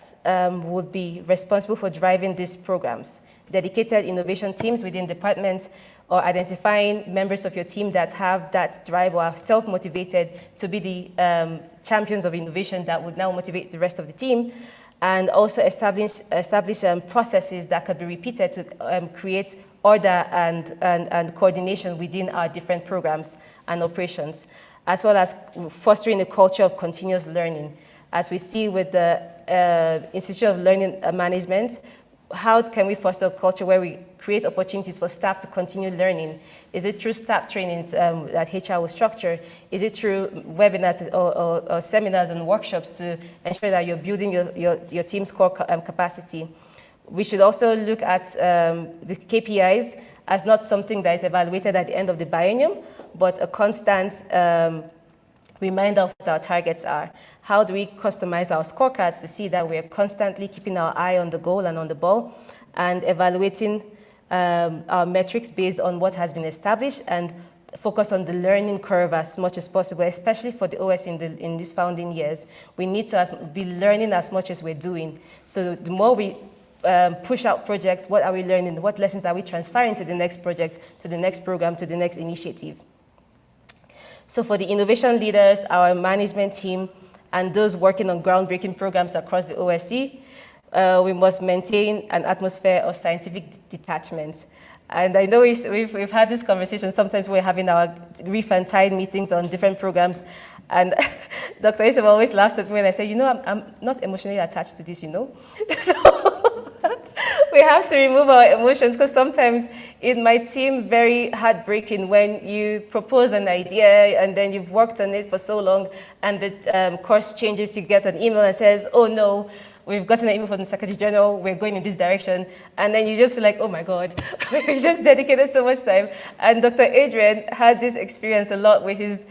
would be responsible for driving these programs. Dedicated innovation teams within departments, or identifying members of your team that have that drive or are self-motivated to be the champions of innovation that would now motivate the rest of the team, and also establish processes that could be repeated to create order and coordination within our different programs and operations, as well as fostering a culture of continuous learning. As we see with the Institute of Learning Management, how can we foster a culture where we create opportunities for staff to continue learning? Is it through staff trainings that HR will structure? Is it through webinars or seminars and workshops to ensure that you're building your team's core capacity? We should also look at the KPIs as not something that is evaluated at the end of the biennium, but a constant reminder of what our targets are. How do we customize our scorecards to see that we're constantly keeping our eye on the goal and on the ball, and evaluating our metrics based on what has been established, and focus on the learning curve as much as possible, especially for the OS in these founding years. We need to be learning as much as we're doing. So the more we push out projects, what are we learning? What lessons are we transferring to the next project, to the next program, to the next initiative? So for the innovation leaders, our management team, and those working on groundbreaking programs across the OSC, we must maintain an atmosphere of scientific detachment. And I know we've had this conversation. Sometimes we're having our REEF and TIDE meetings on different programs. And Dr. Yusuf always laughs at me when I say, I'm not emotionally attached to this, So we have to remove our emotions, because sometimes it might seem very heartbreaking when you propose an idea and then you've worked on it for so long, and the course changes. You get an email that says, oh no, we've gotten an email from the Secretary General, we're going in this direction. And then you just feel like, oh my God, we just dedicated so much time. And Dr. Adrian had this experience a lot with his,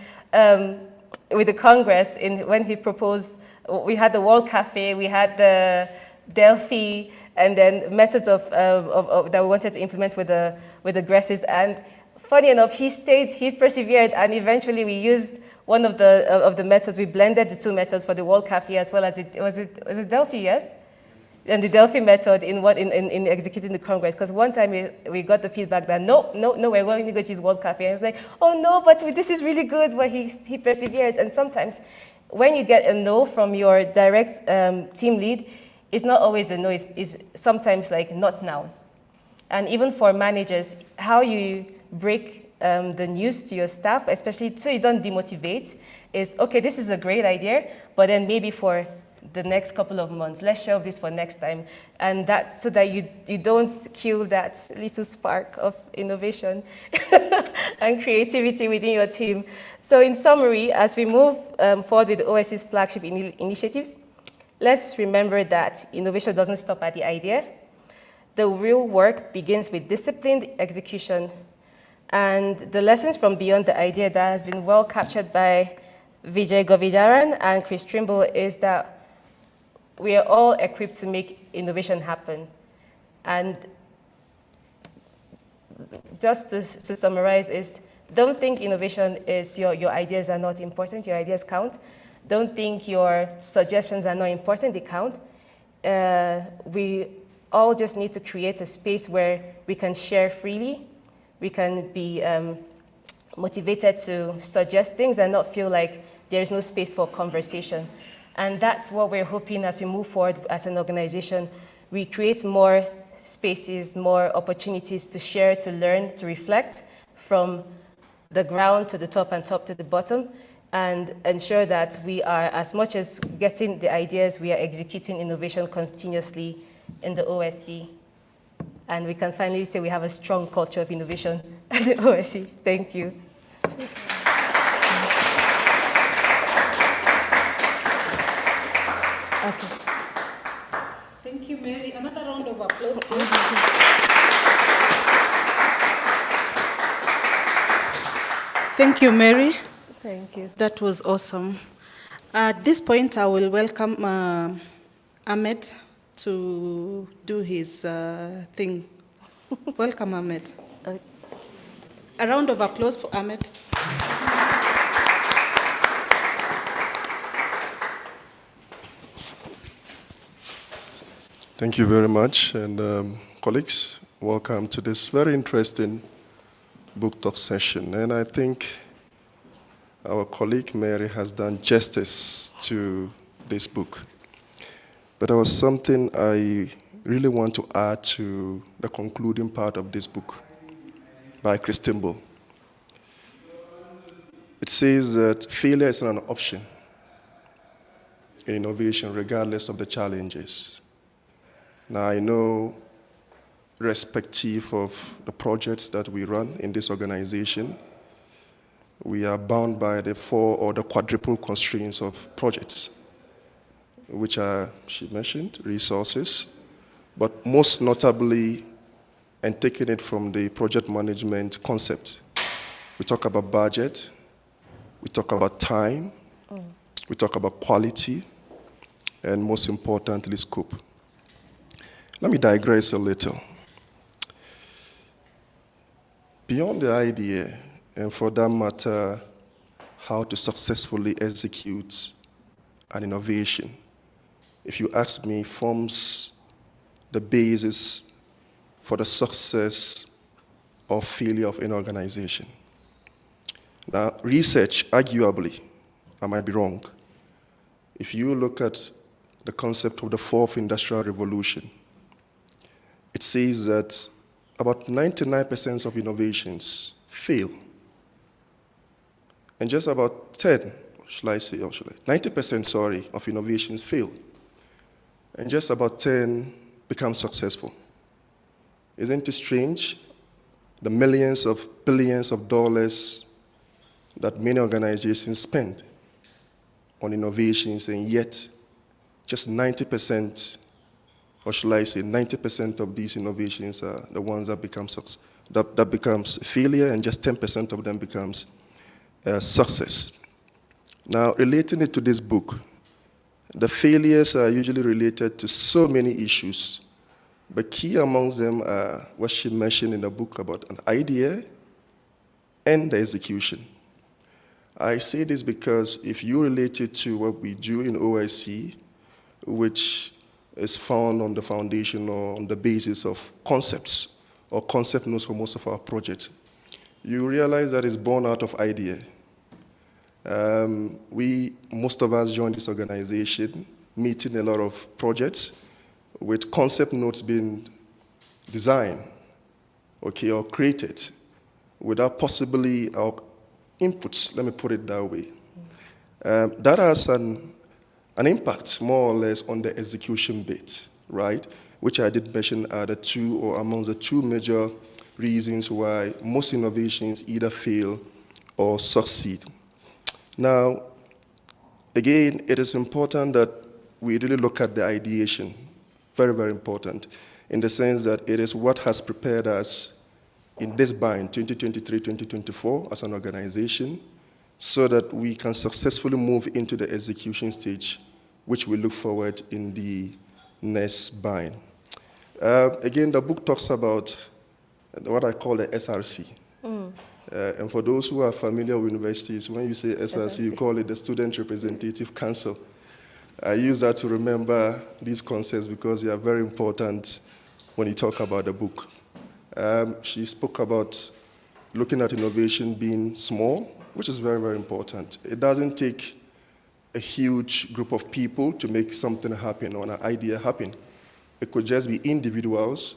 with the Congress when he proposed. We had the World Cafe, we had the Delphi, and then methods that we wanted to implement with the GRESs. And funny enough, he persevered, and eventually we used one of the methods. We blended the two methods for the World Cafe as well as was it Delphi, yes? And the Delphi method in executing the Congress. Because one time we got the feedback that no, we're going to go to use World Cafe. And it's like, oh no, but this is really good. But he persevered. And sometimes when you get a no from your direct team lead, it's not always a no, it's sometimes like not now. And even for managers, how you break the news to your staff, especially so you don't demotivate, is, okay, this is a great idea, but then maybe for the next couple of months, let's shelve this for next time. And that's so that you don't kill that little spark of innovation and creativity within your team. So in summary, as we move forward with the OSC's flagship initiatives, let's remember that innovation doesn't stop at the idea. The real work begins with disciplined execution. And the lessons from Beyond the Idea that has been well captured by Vijay Govindarajan and Chris Trimble is that we are all equipped to make innovation happen. And just to summarize is, don't think innovation is your ideas are not important, your ideas count. Don't think your suggestions are not important, they count. We all just need to create a space where we can share freely, we can be motivated to suggest things and not feel like there is no space for conversation. And that's what we're hoping as we move forward as an organization. We create more spaces, more opportunities to share, to learn, to reflect from the ground to the top and top to the bottom, and ensure that we are, as much as getting the ideas, we are executing innovation continuously in the OSC. And we can finally say we have a strong culture of innovation at the OSC. Thank you. Okay. Thank you, Mary. Another round of applause, please. Thank you, Mary. Thank you. That was awesome. At this point, I will welcome Ahmed to do his thing. Welcome, Ahmed. A round of applause for Ahmed. Thank you very much, and colleagues, welcome to this very interesting book talk session. And I think our colleague Mary has done justice to this book. But there was something I really want to add to the concluding part of this book by Trimble. It says that failure is not an option in innovation, regardless of the challenges. Now, I know, irrespective of the projects that we run in this organization, we are bound by the 4 or the quadruple constraints of projects, which are, she mentioned, resources, but most notably, and taking it from the project management concept, we talk about budget, we talk about time, we talk about quality, and most importantly, scope. Let me digress a little. Beyond the idea, and for that matter, how to successfully execute an innovation, if you ask me, forms the basis for the success or failure of an organization. Now, research, arguably, I might be wrong. If you look at the concept of the 4th industrial revolution, it says that about 99% of innovations fail. And just about 90% of innovations fail. And just about 10 become successful. Isn't it strange? The millions of billions of dollars that many organizations spend on innovations, and yet just 90%, or shall I say 90% of these innovations are the ones that becomes failure, and just 10% of them becomes success. Now, relating it to this book, the failures are usually related to so many issues, but key amongst them are what she mentioned in the book about an idea and the execution. I say this because if you relate it to what we do in OSC, which is found on the foundation or on the basis of concepts or concept notes for most of our projects, you realize that it's born out of idea. Most of us joined this organization, meeting a lot of projects with concept notes being designed, or created, without possibly our inputs, let me put it that way. That has an impact, more or less, on the execution bit, right? Which I did mention are the two, or among the two major reasons why most innovations either fail or succeed. Now, again, it is important that we really look at the ideation. Very, very important, in the sense that it is what has prepared us in this bind, 2023-2024, as an organization, so that we can successfully move into the execution stage, which we look forward in the next bind. Again, the book talks about what I call the SRC. And for those who are familiar with universities, when you say SRC, you call it the Student Representative Council. I use that to remember these concepts because they are very important when you talk about the book. She spoke about looking at innovation being small, which is very, very important. It doesn't take a huge group of people to make something happen or an idea happen. It could just be individuals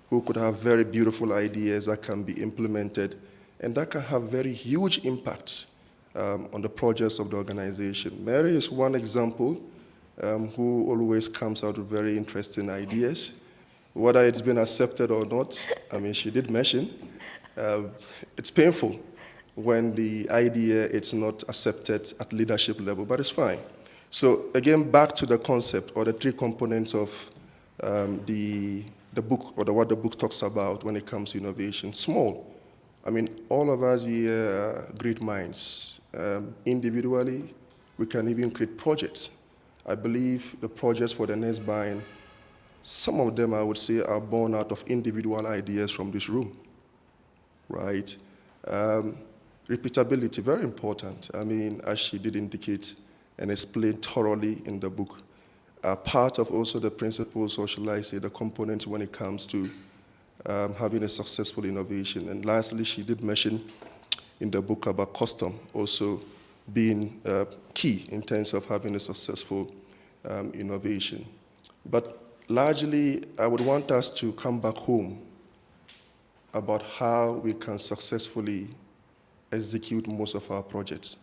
who could have very beautiful ideas that can be implemented, and that can have very huge impacts on the projects of the organization. Mary is one example who always comes out with very interesting ideas. Whether it's been accepted or not, I mean, she did mention, it's painful when the idea is not accepted at leadership level, but it's fine. So again, back to the concept or the 3 components of the book, or what the book talks about when it comes to innovation. Small, I mean, all of us here are great minds. Individually, we can even create projects. I believe the projects for the next bind, some of them, I would say, are born out of individual ideas from this room, right? Repeatability, very important. I mean, as she did indicate and explain thoroughly in the book, part of also the principles, or shall I say, the components when it comes to having a successful innovation. And lastly, she did mention in the book about custom also being key in terms of having a successful innovation. But largely, I would want us to come back home about how we can successfully execute most of our projects.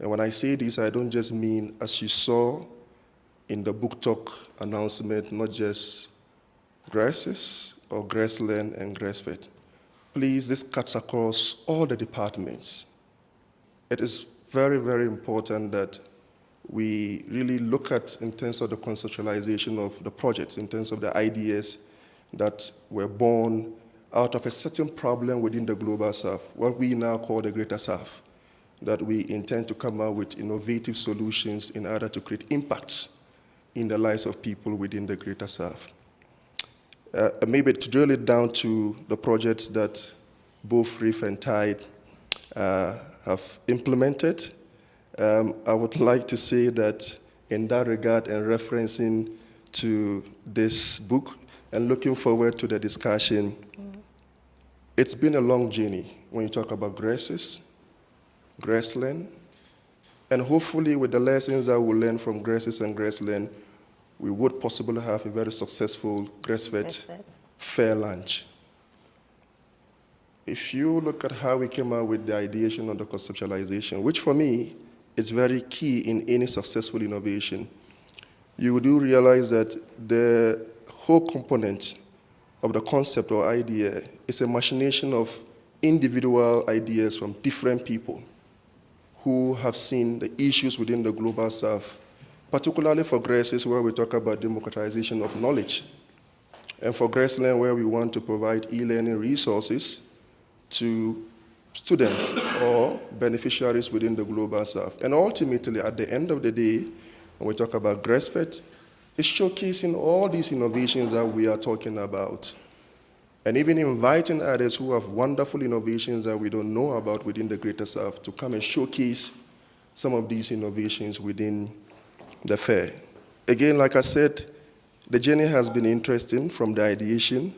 And when I say this, I don't just mean, as you saw in the book talk announcement, not just grasses or grassland and grass-fed. Please, this cuts across all the departments. It is very, very important that we really look at, in terms of the conceptualization of the projects, in terms of the ideas that were born out of a certain problem within the global south, what we now call the greater south, that we intend to come out with innovative solutions in order to create impacts in the lives of people within the greater south. Maybe to drill it down to the projects that both REEF and TIDE have implemented, I would like to say that in that regard, and referencing to this book and looking forward to the discussion, it's been a long journey when you talk about grasses, grassland, and hopefully with the lessons that we'll learn from grasses and grassland, we would possibly have a very successful grass-fed fair lunch. If you look at how we came out with the ideation on the conceptualization, which for me is very key in any successful innovation, you do realize that the whole component of the concept or idea is a machination of individual ideas from different people who have seen the issues within the global south, particularly for grasses where we talk about democratization of knowledge, and for grassland where we want to provide e-learning resources to students or beneficiaries within the global south. And ultimately, at the end of the day, when we talk about grass-fed, it's showcasing all these innovations that we are talking about, and even inviting others who have wonderful innovations that we don't know about within the greater south to come and showcase some of these innovations within the fair. Again, like I said, the journey has been interesting from the ideation,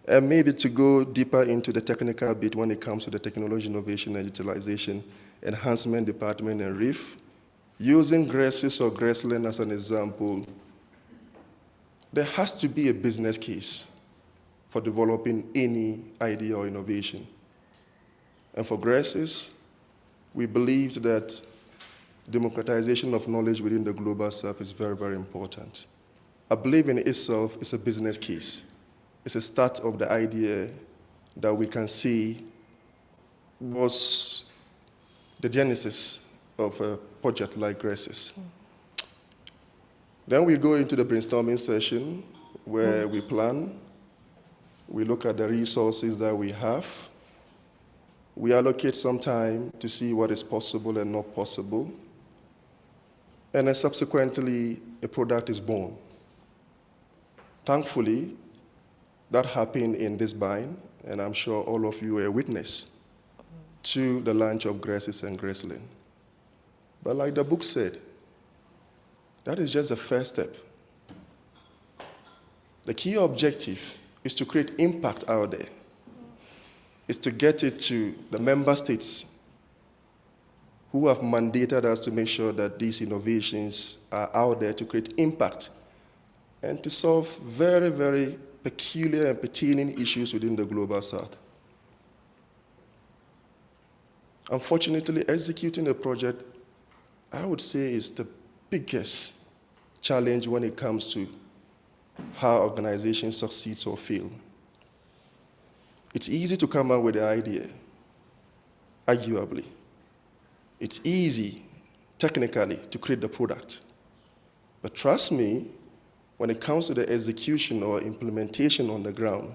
and maybe to go deeper into the technical bit when it comes to the technology, innovation, and utilization, enhancement department, and REEF, using grasses or grassland as an example, there has to be a business case for developing any idea or innovation. And for grasses, we believed that democratization of knowledge within the global south is very, very important. I believe in itself is a business case. It's a start of the idea that we can see was the genesis of a project like grasses. Then we go into the brainstorming session where we plan, we look at the resources that we have, we allocate some time to see what is possible and not possible, and then subsequently a product is born. Thankfully, that happened in this bind, and I'm sure all of you were witness to the launch of grasses and grassland. But like the book said, that is just the first step. The key objective is to create impact out there. It's to get it to the member states who have mandated us to make sure that these innovations are out there to create impact and to solve very, very peculiar and pertaining issues within the global south. Unfortunately, executing a project, I would say, is the biggest challenge when it comes to how organizations succeed or fail. It's easy to come up with the idea, arguably. It's easy, technically, to create the product. But trust me, when it comes to the execution or implementation on the ground,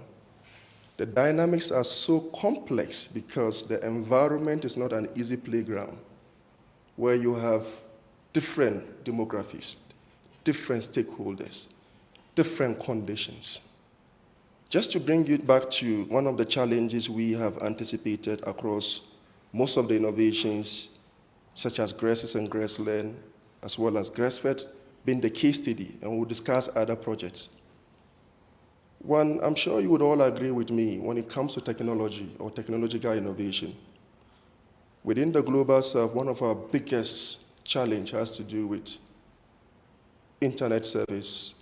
The dynamics are so complex because the environment is not an easy playground where you have different demographics, different stakeholders, different conditions. Just to bring you back to one of the challenges we have anticipated across most of the innovations, such as grasses and grassland, as well as grass-fed, being the case study, and we'll discuss other projects. One, I'm sure you would all agree with me when it comes to technology or technological innovation. Within the global south, one of our biggest challenge has to do with internet service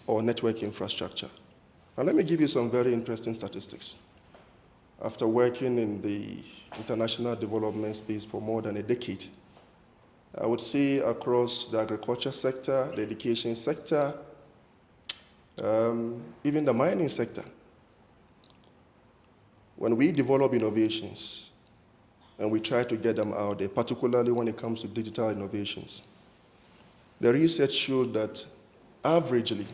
or network infrastructure. Now let me give you some very interesting statistics. After working in the international development space for more than a decade, I would say across the agriculture sector, the education sector, even the mining sector, when we develop innovations and we try to get them out there, particularly when it comes to digital innovations, the research showed that averagely,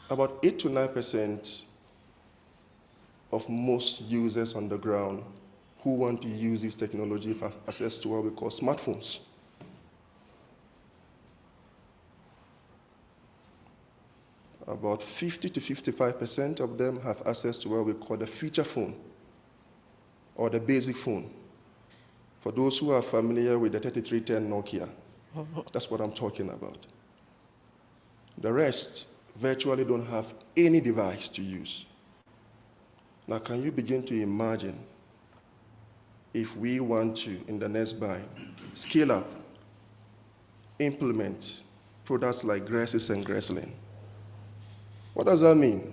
about 8 to 9% of most users on the ground who want to use this technology have access to what we call smartphones. About 50 to 55% of them have access to what we call the feature phone or the basic phone. For those who are familiar with the 3310 Nokia, that's what I'm talking about. The rest virtually don't have any device to use. Now, can you begin to imagine if we want to, in the next buy, scale up, implement products like grasses and grassland? What does that mean?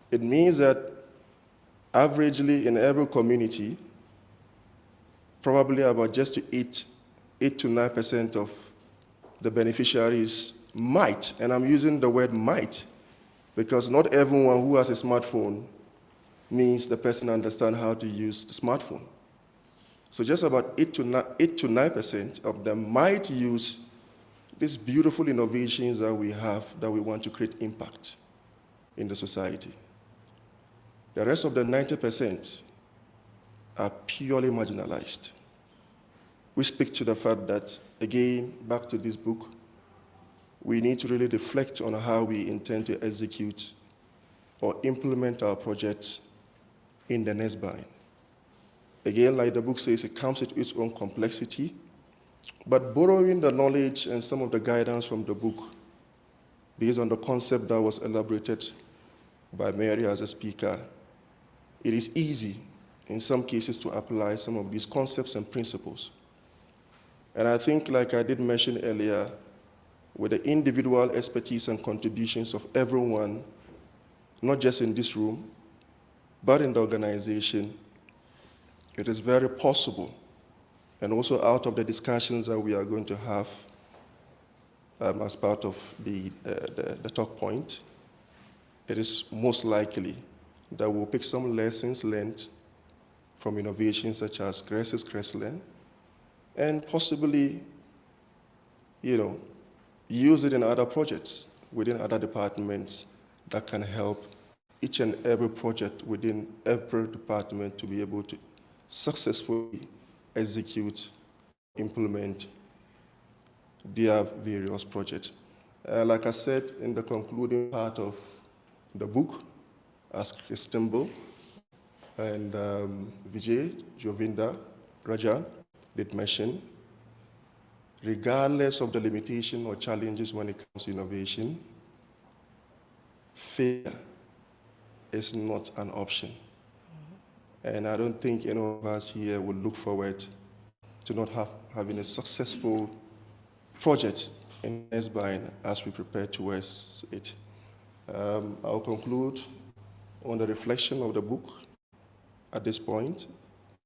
It means that averagely in every community, probably about just 8 to 9% of the beneficiaries might, and I'm using the word might, because not everyone who has a smartphone means the person understands how to use the smartphone. So just about 8 to 9% of them might use these beautiful innovations that we have that we want to create impact in the society. The rest of the 90% are purely marginalized. We speak to the fact that, again, back to this book, we need to really reflect on how we intend to execute or implement our projects in the next bind. Again, like the book says, it comes with its own complexity, but borrowing the knowledge and some of the guidance from the book based on the concept that was elaborated by Mary as a speaker, it is easy in some cases to apply some of these concepts and principles. And I think, like I did mention earlier, with the individual expertise and contributions of everyone, not just in this room, but in the organization, it is very possible, and also out of the discussions that we are going to have as part of the talk point, it is most likely that we'll pick some lessons learned from innovations such as grasses, grassland, and possibly, use it in other projects within other departments that can help each and every project within every department to be able to successfully execute, implement their various projects. Like I said in the concluding part of the book, as Trimble and Vijay, Govindarajan did mention, regardless of the limitation or challenges when it comes to innovation, failure is not an option. And I don't think any of us here would look forward to not having a successful project in SBIN as we prepare towards it. I'll conclude on the reflection of the book at this point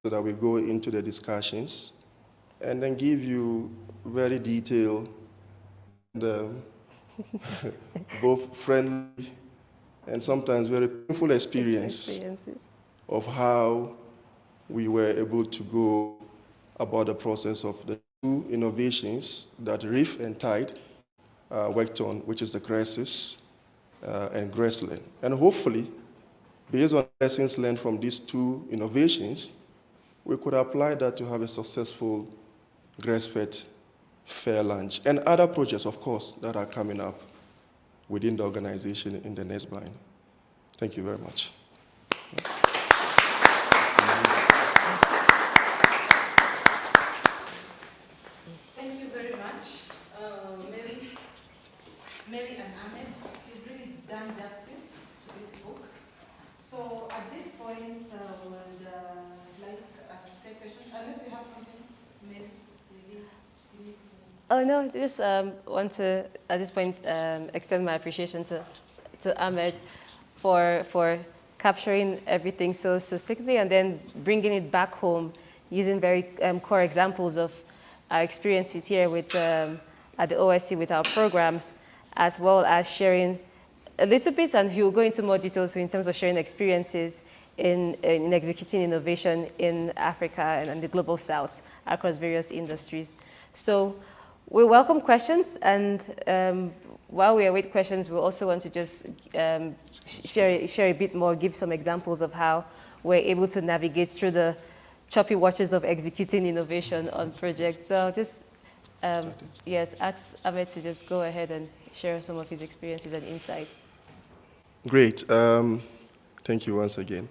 so that we go into the discussions and then give you very detailed and both friendly and sometimes very painful experiences of how we were able to go about the process of the two innovations that REEF and Tide worked on, which is the grasses and grassland. And hopefully, based on lessons learned from these two innovations, we could apply that to have a successful grass-fed fair lunch and other projects, of course, that are coming up within the organization in the next line. Thank you very much. Thank you very much. Mary and Ahmed, you've really done justice to this book. So at this point, we would like us to take questions, unless you have something, Mary, maybe you need to... Oh no, just want to at this point extend my appreciation to Ahmed for capturing everything so succinctly and then bringing it back home using very core examples of our experiences here with at the OSC with our programs, as well as sharing a little bit, and he will go into more details in terms of sharing experiences in executing innovation in Africa and the Global South across various industries. So we welcome questions, and while we await questions, we also want to just share a bit more, give some examples of how we're able to navigate through the choppy waters of executing innovation on projects. So just, yes, ask Ahmed to just go ahead and share some of his experiences and insights. Great. Thank you once again.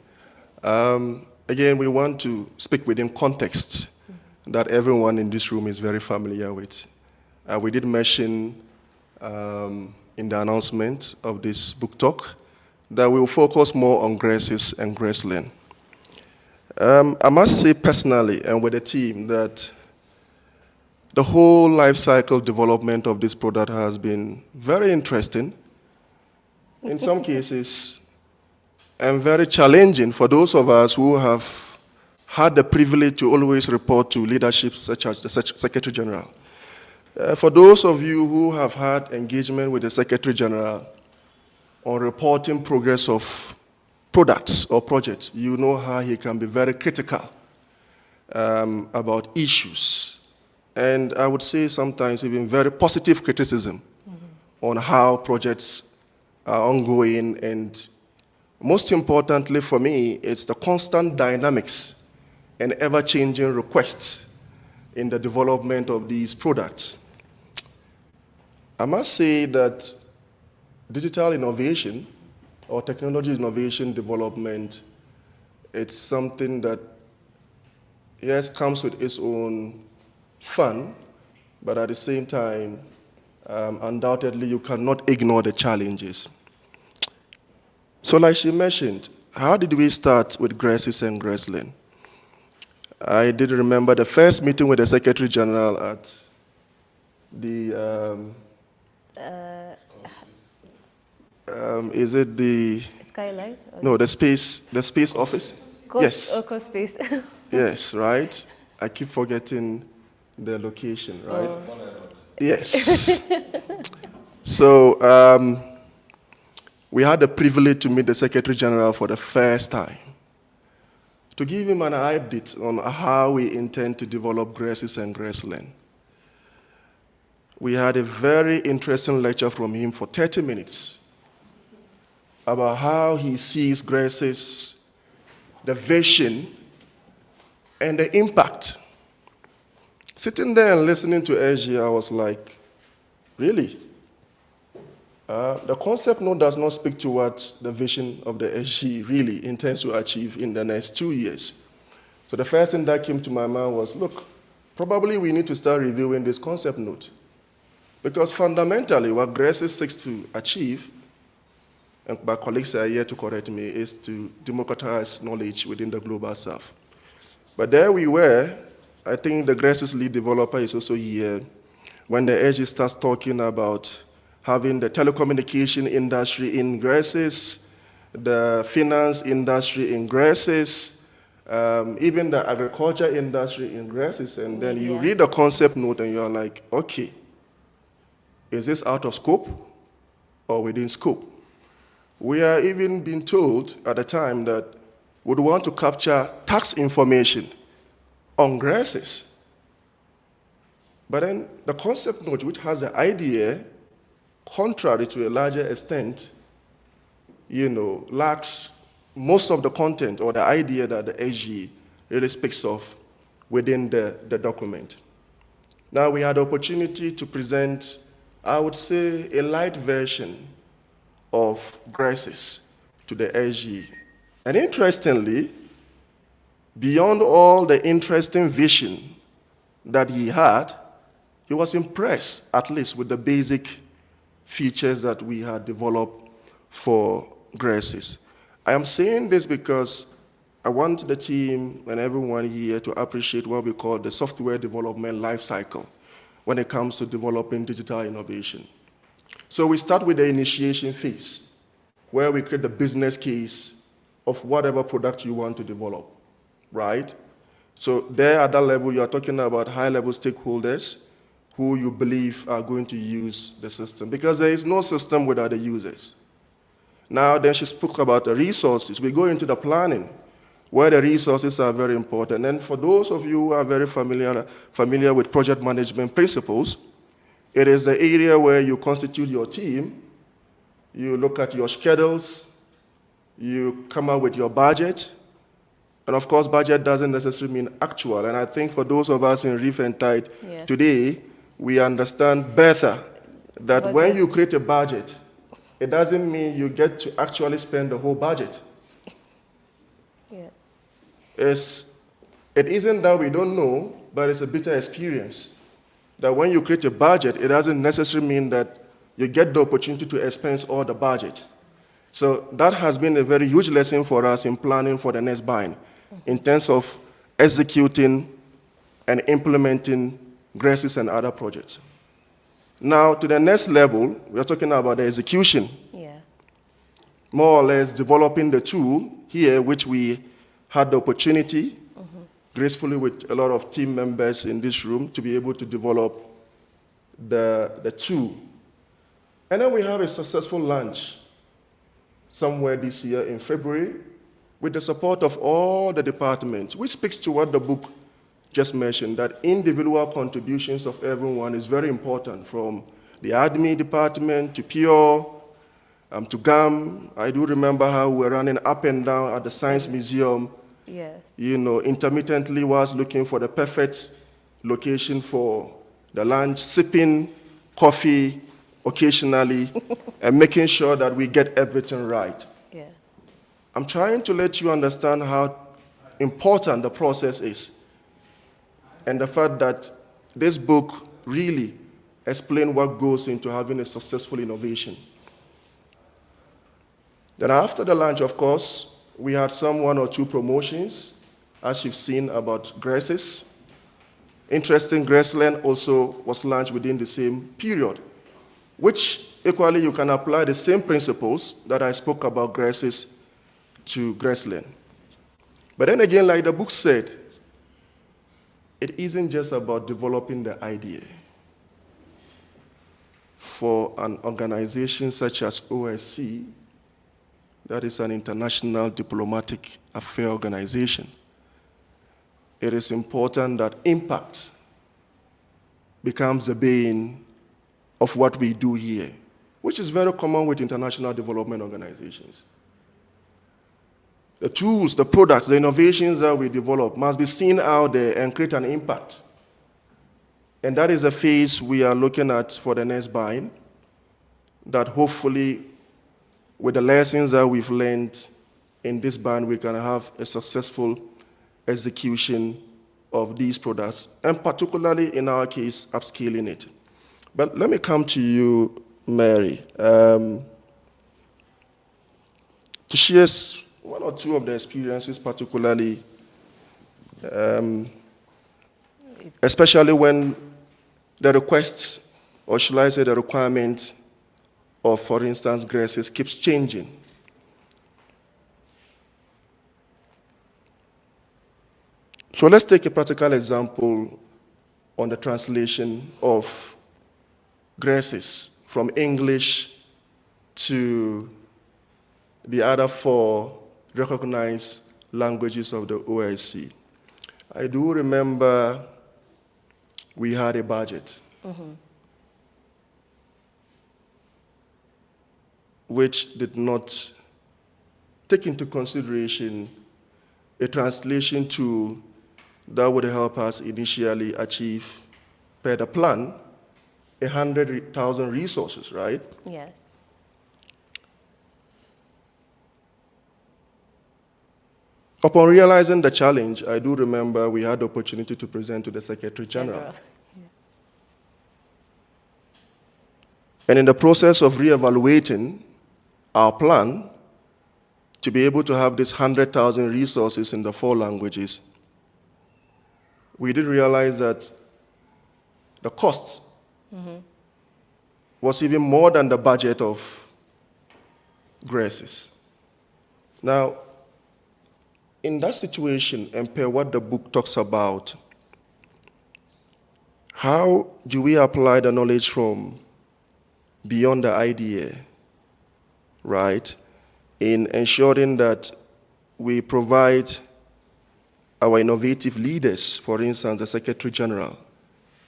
Again, we want to speak within context that everyone in this room is very familiar with. We did mention in the announcement of this book talk that we will focus more on grasses and grassland. I must say personally and with the team that the whole life cycle development of this product has been very interesting, in some cases, and very challenging for those of us who have had the privilege to always report to leadership such as the Secretary General. For those of you who have had engagement with the Secretary General on reporting progress of products or projects, you know how he can be very critical about issues. And I would say sometimes even very positive criticism on how projects are ongoing. And most importantly for me, it's the constant dynamics and ever-changing requests in the development of these products. I must say that digital innovation or technology innovation development, it's something that, yes, comes with its own fun, but at the same time, undoubtedly, you cannot ignore the challenges. So like she mentioned, how did we start with grasses and grassland? I did remember the first meeting with the Secretary General at the, is it the... Skylight? No, the space office? Yes. Coast Space. Yes, right? I keep forgetting the location, right? Yes. So we had the privilege to meet the Secretary General for the first time, to give him an update on how we intend to develop grasses and grassland. We had a very interesting lecture from him for 30 minutes about how he sees grasses, the vision, and the impact. Sitting there and listening to SG, I was like, really? The concept note does not speak to what the vision of the SG really intends to achieve in the next 2 years. So the first thing that came to my mind was, look, probably we need to start reviewing this concept note. Because fundamentally, what grasses seeks to achieve, and my colleagues are here to correct me, is to democratize knowledge within the Global South. But there we were. I think the grasses lead developer is also here when the SG starts talking about having the telecommunication industry in grasses, the finance industry in grasses, even the agriculture industry in grasses. And then you read the concept note and you're like, okay, is this out of scope or within scope? We are even being told at the time that we'd want to capture tax information on grasses. But then the concept note, which has the idea, contrary to a larger extent, lacks most of the content or the idea that the SG really speaks of within the document. Now we had the opportunity to present, I would say, a light version of GRESIS to the SG. And interestingly, beyond all the interesting vision that he had, he was impressed, at least, with the basic features that we had developed for GRESIS. I am saying this because I want the team and everyone here to appreciate what we call the software development life cycle when it comes to developing digital innovation. So we start with the initiation phase, where we create the business case of whatever product you want to develop, right? So there at that level, you are talking about high-level stakeholders who you believe are going to use the system, because there is no system without the users. Now, then she spoke about the resources. We go into the planning, where the resources are very important. And for those of you who are very familiar with project management principles, it is the area where you constitute your team, you look at your schedules, you come up with your budget, and of course, budget doesn't necessarily mean actual. And I think for those of us in REEF and Tide today, we understand better that when you create a budget, it doesn't mean you get to actually spend the whole budget. Yeah. It isn't that we don't know, but it's a bitter experience. That when you create a budget, it doesn't necessarily mean that you get the opportunity to expense all the budget. So that has been a very huge lesson for us in planning for the next bind, in terms of executing and implementing GRESIS and other projects. Now, to the next level, we're talking about the execution. Yeah. More or less developing the tool here, which we had the opportunity, gracefully with a lot of team members in this room, to be able to develop the tool. And then we have a successful launch somewhere this year in February with the support of all the departments, which speaks to what the book just mentioned, that individual contributions of everyone is very important, from the admin department to PR, to GAM. I do remember how we were running up and down at the Science Museum, Yes. Intermittently was looking for the perfect location for the lunch, sipping coffee occasionally, and making sure that we get everything right. Yeah. I'm trying to let you understand how important the process is, and the fact that this book really explains what goes into having a successful innovation. Then after the launch, of course, we had some 1 or 2 promotions, as you've seen, about GRESIS. Interesting, Graceland also was launched within the same period, which equally you can apply the same principles that I spoke about GRESIS to Graceland. But then again, like the book said, it isn't just about developing the idea. For an organization such as OSC, that is an international diplomatic affair organization, it is important that impact becomes the bane of what we do here, which is very common with international development organizations. The tools, the products, the innovations that we develop must be seen out there and create an impact. And that is a phase we are looking at for the next bind, that hopefully, with the lessons that we've learned in this bind, we can have a successful execution of these products, and particularly in our case, upscaling it. But let me come to you, Mary, to share 1 or 2 of the experiences, particularly, especially when the requests, or should I say the requirement of, for instance, GRESIS keeps changing. So let's take a practical example on the translation of GRESIS from English to the other 4 recognized languages of the OSC. I do remember we had a budget, which did not take into consideration a translation tool that would help us initially achieve, per the plan, 100,000 resources, right? Yes. Upon realizing the challenge, I do remember we had the opportunity to present to the Secretary General. And in the process of reevaluating our plan to be able to have this 100,000 resources in the 4 languages, we did realize that the cost was even more than the budget of GRESIS. Now, in that situation, and per what the book talks about, how do we apply the knowledge from beyond the idea, right, in ensuring that we provide our innovative leaders, for instance, the Secretary General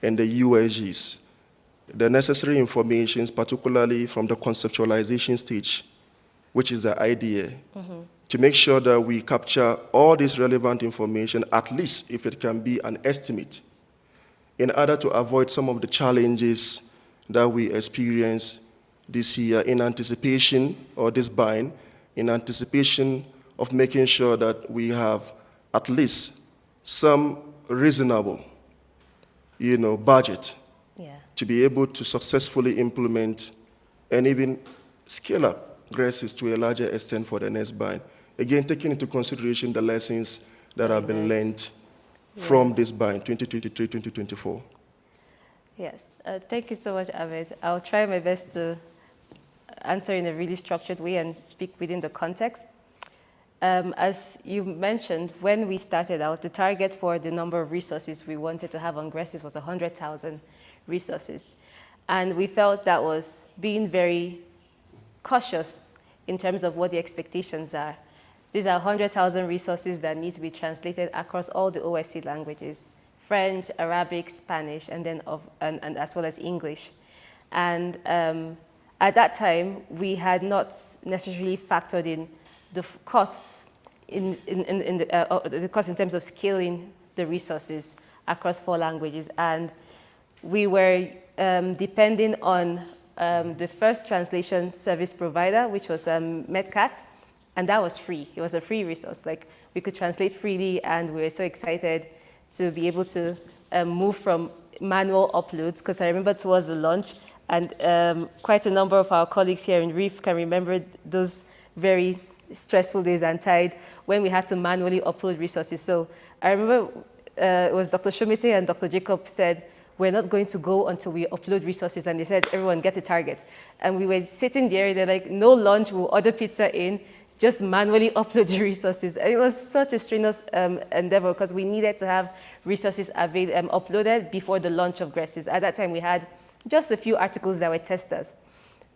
and the USGs, the necessary information, particularly from the conceptualization stage, which is the idea, to make sure that we capture all this relevant information, at least if it can be an estimate, in order to avoid some of the challenges that we experience this year in anticipation, or this bind, in anticipation of making sure that we have at least some reasonable, budget to be able to successfully implement and even scale up GRESIS to a larger extent for the next bind. Again, taking into consideration the lessons that have been learned from this bind, 2023-2024. Yes, thank you so much, Ahmed. I'll try my best to answer in a really structured way and speak within the context. As you mentioned, when we started out, the target for the number of resources we wanted to have on GRESIS was 100,000 resources. And we felt that was being very cautious in terms of what the expectations are. These are 100,000 resources that need to be translated across all the OSC languages: French, Arabic, Spanish, and then and as well as English. And at that time, we had not necessarily factored in the costs the cost in terms of scaling the resources across 4 languages. And we were depending on the first translation service provider, which was MedCat, and that was free. It was a free resource. Like, we could translate freely, and we were so excited to be able to move from manual uploads, because I remember towards the launch, and quite a number of our colleagues here in REEF can remember those very stressful days and tired when we had to manually upload resources. So I remember it was Dr. Shumite and Dr. Jacob said, we're not going to go until we upload resources. And they said, everyone get a target. And we were sitting there, they're like, no lunch, we'll order pizza in, just manually upload the resources. And it was such a strenuous endeavor, because we needed to have resources uploaded before the launch of GRESIS. At that time, we had just a few articles that were testers.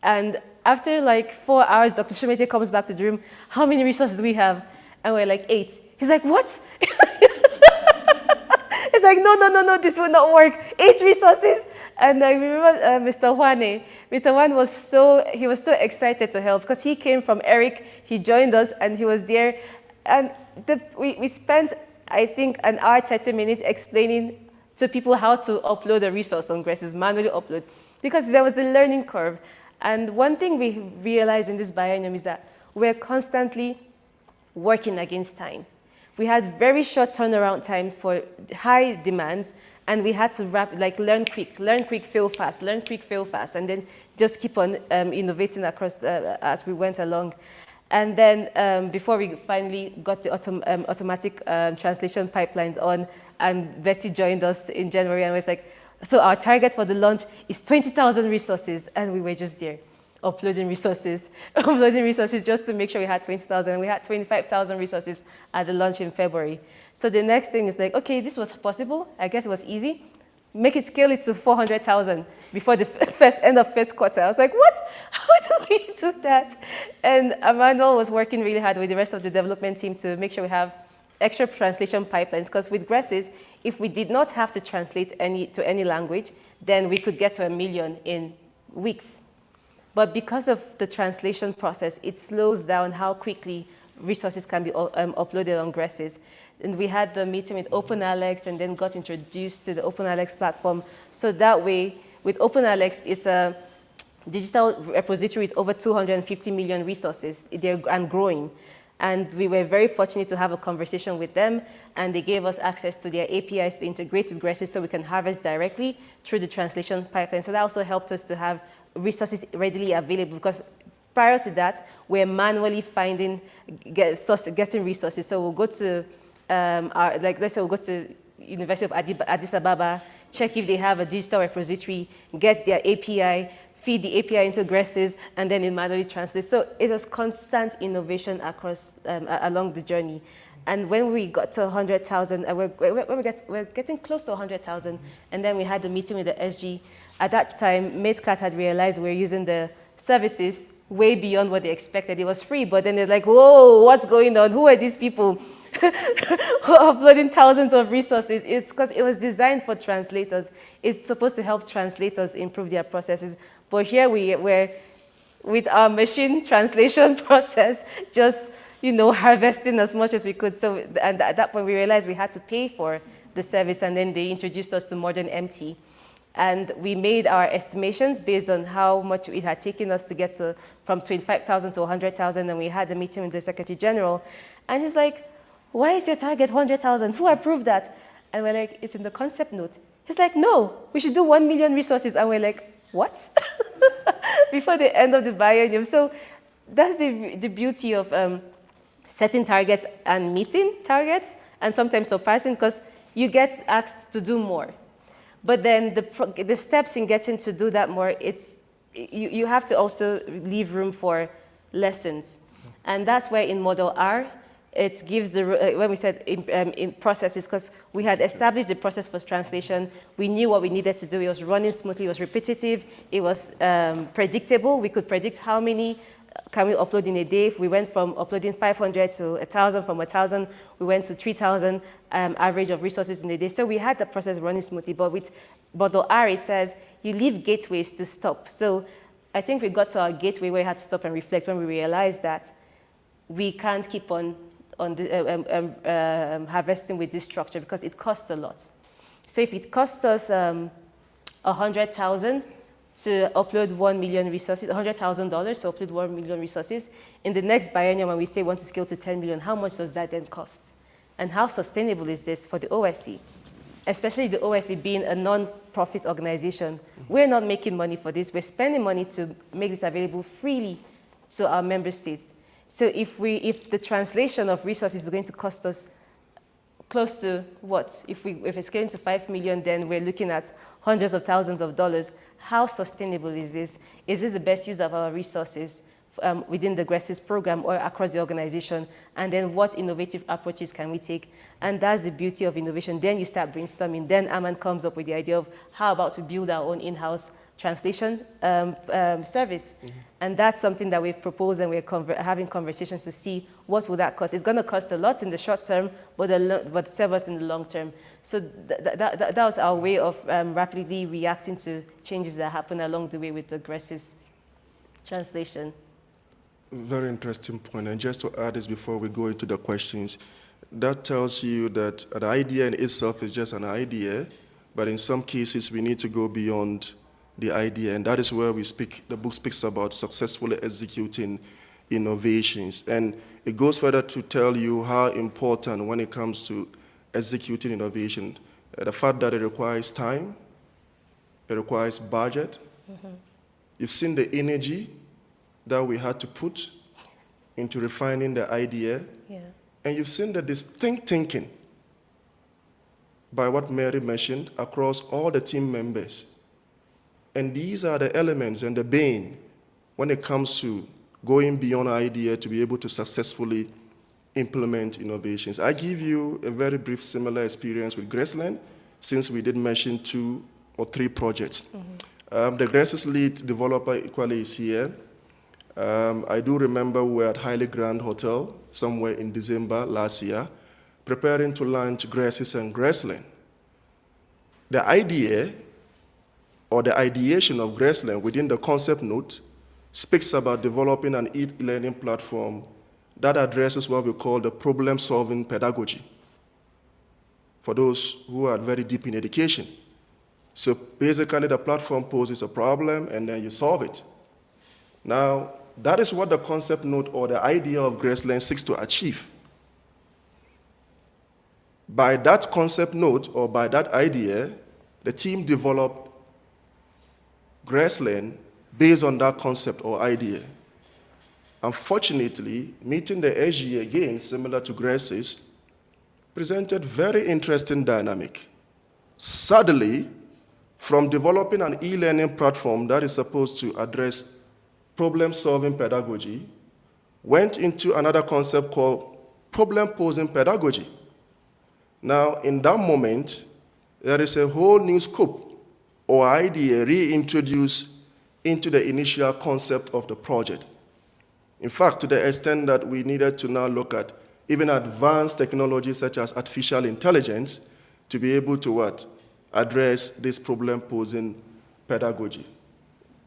And after like 4 hours, Dr. Shumete comes back to the room, how many resources do we have? And we're like, 8. He's like, what? It's like, no, this will not work. 8 resources. And I remember Mr. Juane. Mr. Juan was so excited to help, because he came from ERIC, he joined us, and he was there. And we spent, I think, an hour, 30 minutes explaining to people how to upload a resource on GRESIS, manually upload, because there was a learning curve. And one thing we realized in this biennium is that we're constantly working against time. We had very short turnaround time for high demands, and we had to learn quick, fail fast, learn quick, fail fast, and then just keep on innovating across as we went along. And then before we finally got the automatic translation pipelines on, and Betty joined us in January and was like, so our target for the launch is 20,000 resources, and we were just there, uploading resources just to make sure we had 20,000, and we had 25,000 resources at the launch in February. So the next thing is like, okay, this was possible. I guess it was easy. Scale it to 400,000 before the end of first quarter. I was like, what? How do we do that? And Emmanuel was working really hard with the rest of the development team to make sure we have extra translation pipelines, because with GRESIS, if we did not have to translate to any language, then we could get to 1 million in weeks. But because of the translation process, it slows down how quickly resources can be uploaded on GRESIS. And we had the meeting with OpenAlex and then got introduced to the OpenAlex platform. So that way, with OpenAlex, it's a digital repository with over 250 million resources and growing. And we were very fortunate to have a conversation with them, and they gave us access to their APIs to integrate with GRESIS so we can harvest directly through the translation pipeline. So that also helped us to have resources readily available, because prior to that, we're manually getting resources. So we'll go to, let's say we'll go to University of Addis Ababa, check if they have a digital repository, get their API, feed the API into GRESIS, and then it manually translates. So it was constant innovation across, along the journey. And when we got to 100,000, we're getting close to 100,000, and then we had the meeting with the SG. At that time, MateCat had realized we were using the services way beyond what they expected. It was free, but then they're like, whoa, what's going on? Who are these people who are uploading thousands of resources? It's because it was designed for translators. It's supposed to help translators improve their processes. But here we were, with our machine translation process, just harvesting as much as we could. So, and at that point, we realized we had to pay for the service, and then they introduced us to Modern MT. And we made our estimations based on how much it had taken us to get from 25,000 to 100,000, and we had the meeting with the Secretary General. And he's like, why is your target 100,000? Who approved that? And we're like, it's in the concept note. He's like, no, we should do 1 million resources. And we're like, what? Before the end of the biennium. So that's the beauty of setting targets and meeting targets, and sometimes surpassing, because you get asked to do more. But then the steps in getting to do that more, you have to also leave room for lessons. And that's where in Model R, it gives when we said in processes, because we had established the process for translation, we knew what we needed to do. It was running smoothly, it was repetitive, it was predictable. We could predict how many can we upload in a day. We went from uploading 500 to 1,000, from 1,000, we went to 3,000 average of resources in a day. So we had the process running smoothly, but with Model R, it says you leave gateways to stop. So I think we got to our gateway where we had to stop and reflect when we realized that we can't keep on harvesting with this structure, because it costs a lot. So if it costs us 100,000 to upload 1 million resources, $100,000 to upload 1 million resources, in the next biennium when we say we want to scale to 10 million, how much does that then cost? And how sustainable is this for the OSC? Especially the OSC being a non-profit organization. We're not making money for this. We're spending money to make this available freely to our member states. So if the translation of resources is going to cost us close to what? If it's scaling to 5 million, then we're looking at hundreds of thousands of dollars. How sustainable is this? Is this the best use of our resources within the GRESIS program or across the organization? And then what innovative approaches can we take? And that's the beauty of innovation. Then you start brainstorming. Then Ahmed comes up with the idea of how about we build our own in-house translation service. And that's something that we've proposed, and we're having conversations to see what will that cost. It's going to cost a lot in the short term, but serve us in the long term. So that was our way of rapidly reacting to changes that happen along the way with the GRESIS translation. Very interesting point. And just to add this before we go into the questions, that tells you that an idea in itself is just an idea, but in some cases we need to go beyond the idea, and that is where the book speaks about successfully executing innovations. And it goes further to tell you how important when it comes to executing innovation, the fact that it requires time, it requires budget. You've seen the energy that we had to put into refining the idea, and you've seen the distinct thinking by what Mary mentioned across all the team members. And these are the elements and the bane when it comes to going beyond idea to be able to successfully implement innovations. I give you a very brief similar experience with Graceland, since we did mention 2 or 3 projects. The GRESIS lead developer equally is here. I do remember we were at Highly Grand Hotel somewhere in December last year, preparing to launch GRESIS and Graceland. The idea or the ideation of Graceland within the concept note speaks about developing an e-learning platform that addresses what we call the problem-solving pedagogy for those who are very deep in education. So basically, the platform poses a problem, and then you solve it. Now, that is what the concept note or the idea of Graceland seeks to achieve. By that concept note or by that idea, the team developed Graceland based on that concept or idea. Unfortunately, meeting the SG again, similar to Grace's, presented very interesting dynamic. Sadly, from developing an e-learning platform that is supposed to address problem-solving pedagogy, went into another concept called problem-posing pedagogy. Now, in that moment, there is a whole new scope or idea reintroduced into the initial concept of the project. In fact, to the extent that we needed to now look at even advanced technologies such as artificial intelligence to be able to address this problem-posing pedagogy.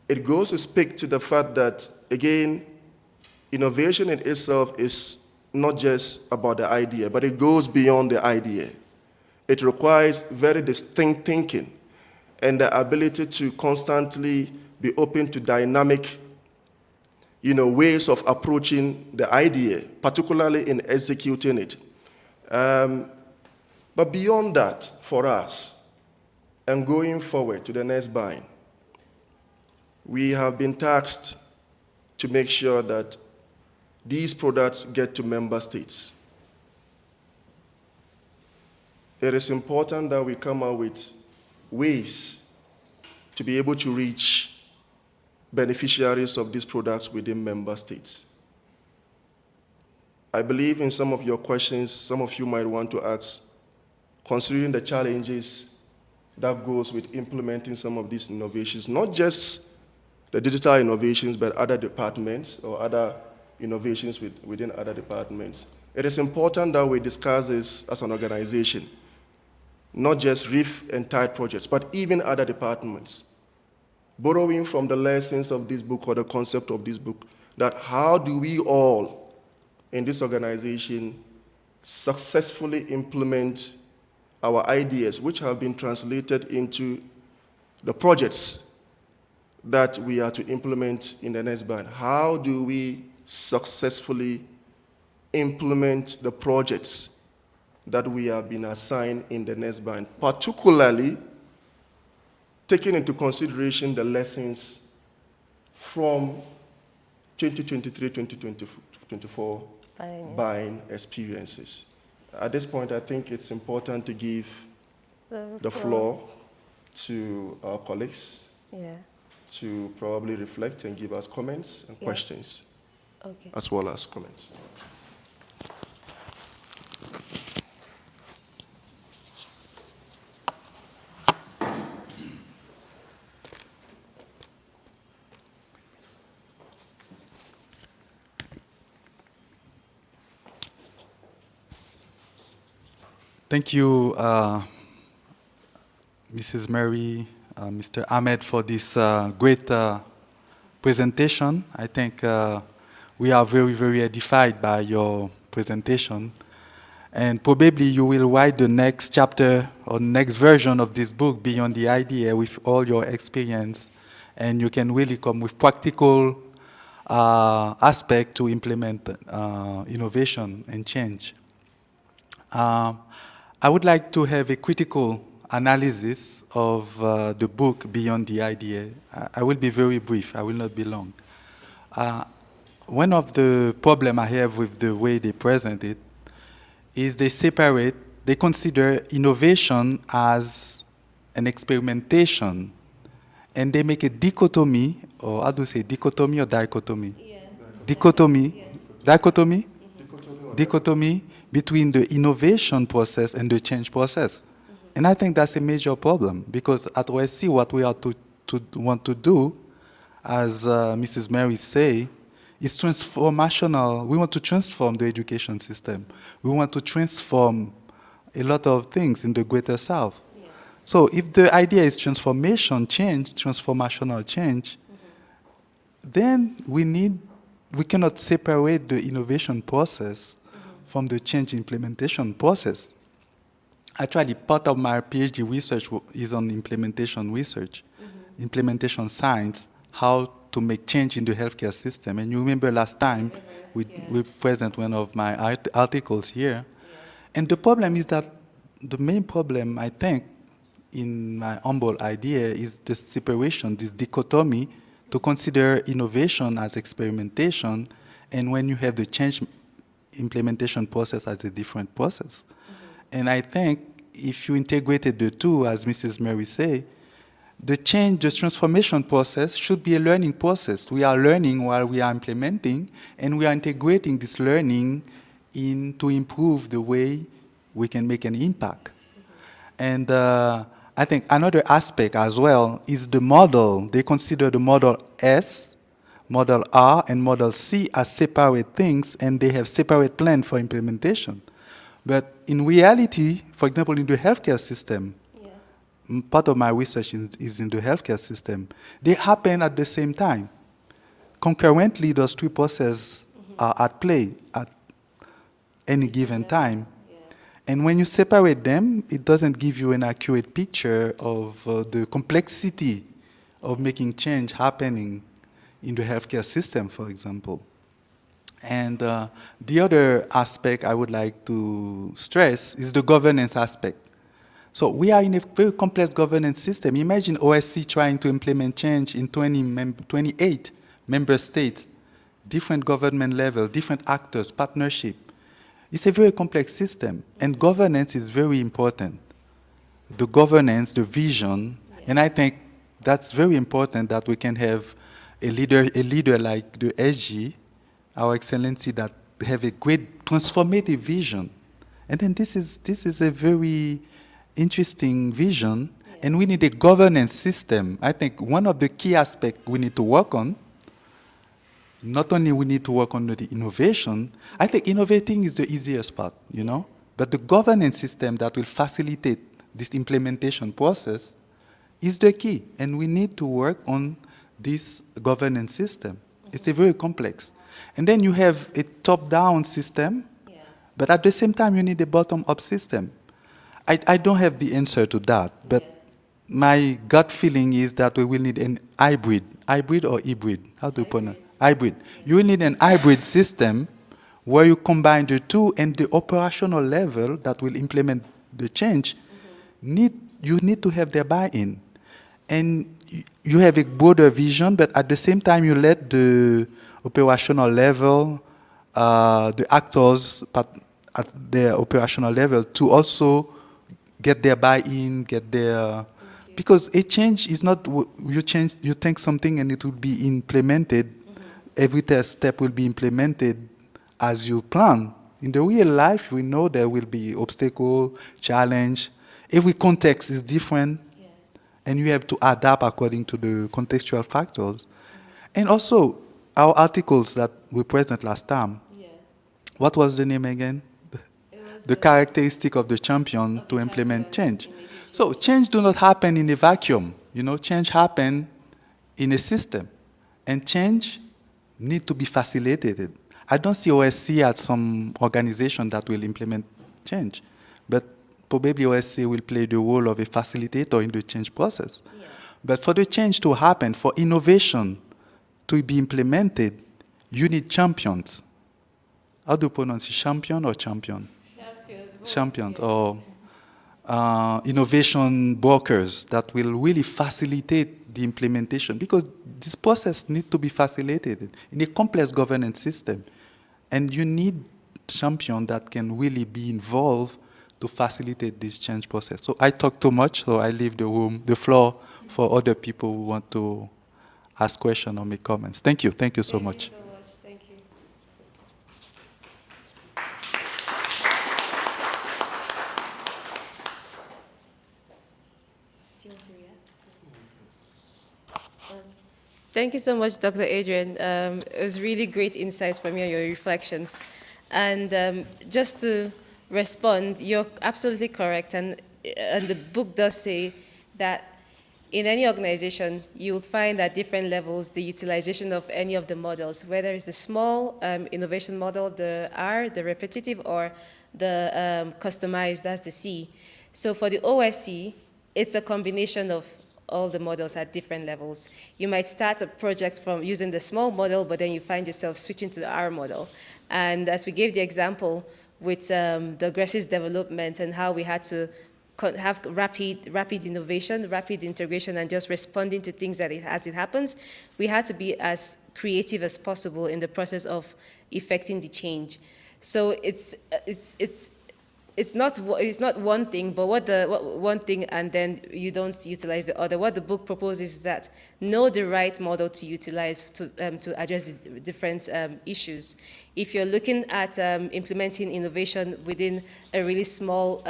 It goes to speak to the fact that, again, innovation in itself is not just about the idea, but it goes beyond the idea. It requires very distinct thinking and the ability to constantly be open to dynamic ways of approaching the idea, particularly in executing it. But beyond that, for us, and going forward to the next bind, we have been tasked to make sure that these products get to member states. It is important that we come up with ways to be able to reach beneficiaries of these products within member states. I believe in some of your questions, some of you might want to ask, considering the challenges that goes with implementing some of these innovations, not just the digital innovations, but other departments or other innovations within other departments. It is important that we discuss this as an organization, not just REEF and TIDE projects, but even other departments. Borrowing from the lessons of this book or the concept of this book, that how do we all in this organization successfully implement our ideas, which have been translated into the projects that we are to implement in the next band. How do we successfully implement the projects that we have been assigned in the next band, particularly taking into consideration the lessons from 2023-2024 buying experiences. At this point, I think it's important to give the floor to our colleagues to probably reflect and give us comments and questions, as well as comments. Thank you, Mrs. Mary, Mr. Ahmed, for this great presentation. I think we are very, very edified by your presentation. And probably you will write the next chapter or next version of this book beyond the idea with all your experience. And you can really come with practical aspect to implement innovation and change. I would like to have a critical analysis of the book Beyond the Idea. I will be very brief, I will not be long. One of the problems I have with the way they present it is they consider innovation as an experimentation, and they make a dichotomy, or how do you say, dichotomy or dichotomy? Yeah. Dichotomy, yeah. Dichotomy? Dichotomy between the innovation process and the change process. And I think that's a major problem, because at OSC what we are want to do, as Mrs. Mary say, is transformational. We want to transform the education system. We want to transform a lot of things in the Greater South. Yes. So if the idea is transformational change, then we need we cannot separate the innovation process from the change implementation process. Actually, part of my PhD research is on implementation research, implementation science, how to make change in the healthcare system. And you remember last time we present one of my articles here. And the problem is that the main problem, I think, in my humble idea is the separation, this dichotomy, to consider innovation as experimentation, and when you have the change implementation process as a different process. And I think if you integrated the two, as Mrs. Mary say, the change, the transformation process should be a learning process. We are learning while we are implementing, and we are integrating this learning to improve the way we can make an impact. And I think another aspect as well is the model. They consider the model S, model R, and model C as separate things, and they have separate plans for implementation. But in reality, for example, in the healthcare system, part of my research is in the healthcare system, they happen at the same time. Concurrently, those three processes are at play at any given time. And when you separate them, it doesn't give you an accurate picture of the complexity of making change happening in the healthcare system, for example. And the other aspect I would like to stress is the governance aspect. So we are in a very complex governance system. Imagine OSC trying to implement change in 28 member states, different government level, different actors, partnership. It's a very complex system, and governance is very important. The governance, the vision, and I think that's very important that we can have a leader like the SG, Our Excellency, that have a great transformative vision. And then this is a very interesting vision, and we need a governance system. I think one of the key aspects we need to work on, not only we need to work on the innovation, I think innovating is the easiest part, you know, but the governance system that will facilitate this implementation process is the key, and we need to work on this governance system. It's a very complex. And then you have a top-down system, but at the same time you need a bottom-up system. I don't have the answer to that, but my gut feeling is that we will need an hybrid or hybrid, how do you pronounce? Hybrid. You will need an hybrid system where you combine the two, and the operational level that will implement the change, you need to have their buy-in. And you have a broader vision, but at the same time you let the operational level, the actors at their operational level to also get their buy-in, get their... Because a change is not, you think something and it will be implemented, every step will be implemented as you plan. In the real life, we know there will be obstacle, challenge. Every context is different, and you have to adapt according to the contextual factors. And also, our articles that we presented last time, what was the name again? The characteristic of the champion to implement change. So change do not happen in a vacuum. You know, change happen in a system, and change need to be facilitated. I don't see OSC as some organization that will implement change, but probably OSC will play the role of a facilitator in the change process. But for the change to happen, for innovation to be implemented, you need champions. How do you pronounce it? Champion or champion? Champions, or innovation brokers that will really facilitate the implementation, because this process needs to be facilitated in a complex governance system. And you need champions that can really be involved to facilitate this change process. So I talk too much, so I leave the floor for other people who want to ask questions or make comments. Thank you so much. Thank you. Do you want to react? Thank you so much, Dr. Adrian. It was really great insights from you, your reflections. And just to respond, you're absolutely correct. And the book does say that in any organization, you'll find at different levels the utilization of any of the models, whether it's the small innovation model, the R, the repetitive, or the customized, that's the C. So for the OSC, it's a combination of all the models at different levels. You might start a project from using the small model, but then you find yourself switching to the R model. And as we gave the example with the aggressive development and how we had to have rapid innovation, rapid integration, and just responding to things as it happens, we had to be as creative as possible in the process of effecting the change. So it's not one thing, but one thing and then you don't utilize the other. What the book proposes is that know the right model to utilize to address the different issues. If you're looking at implementing innovation within a really small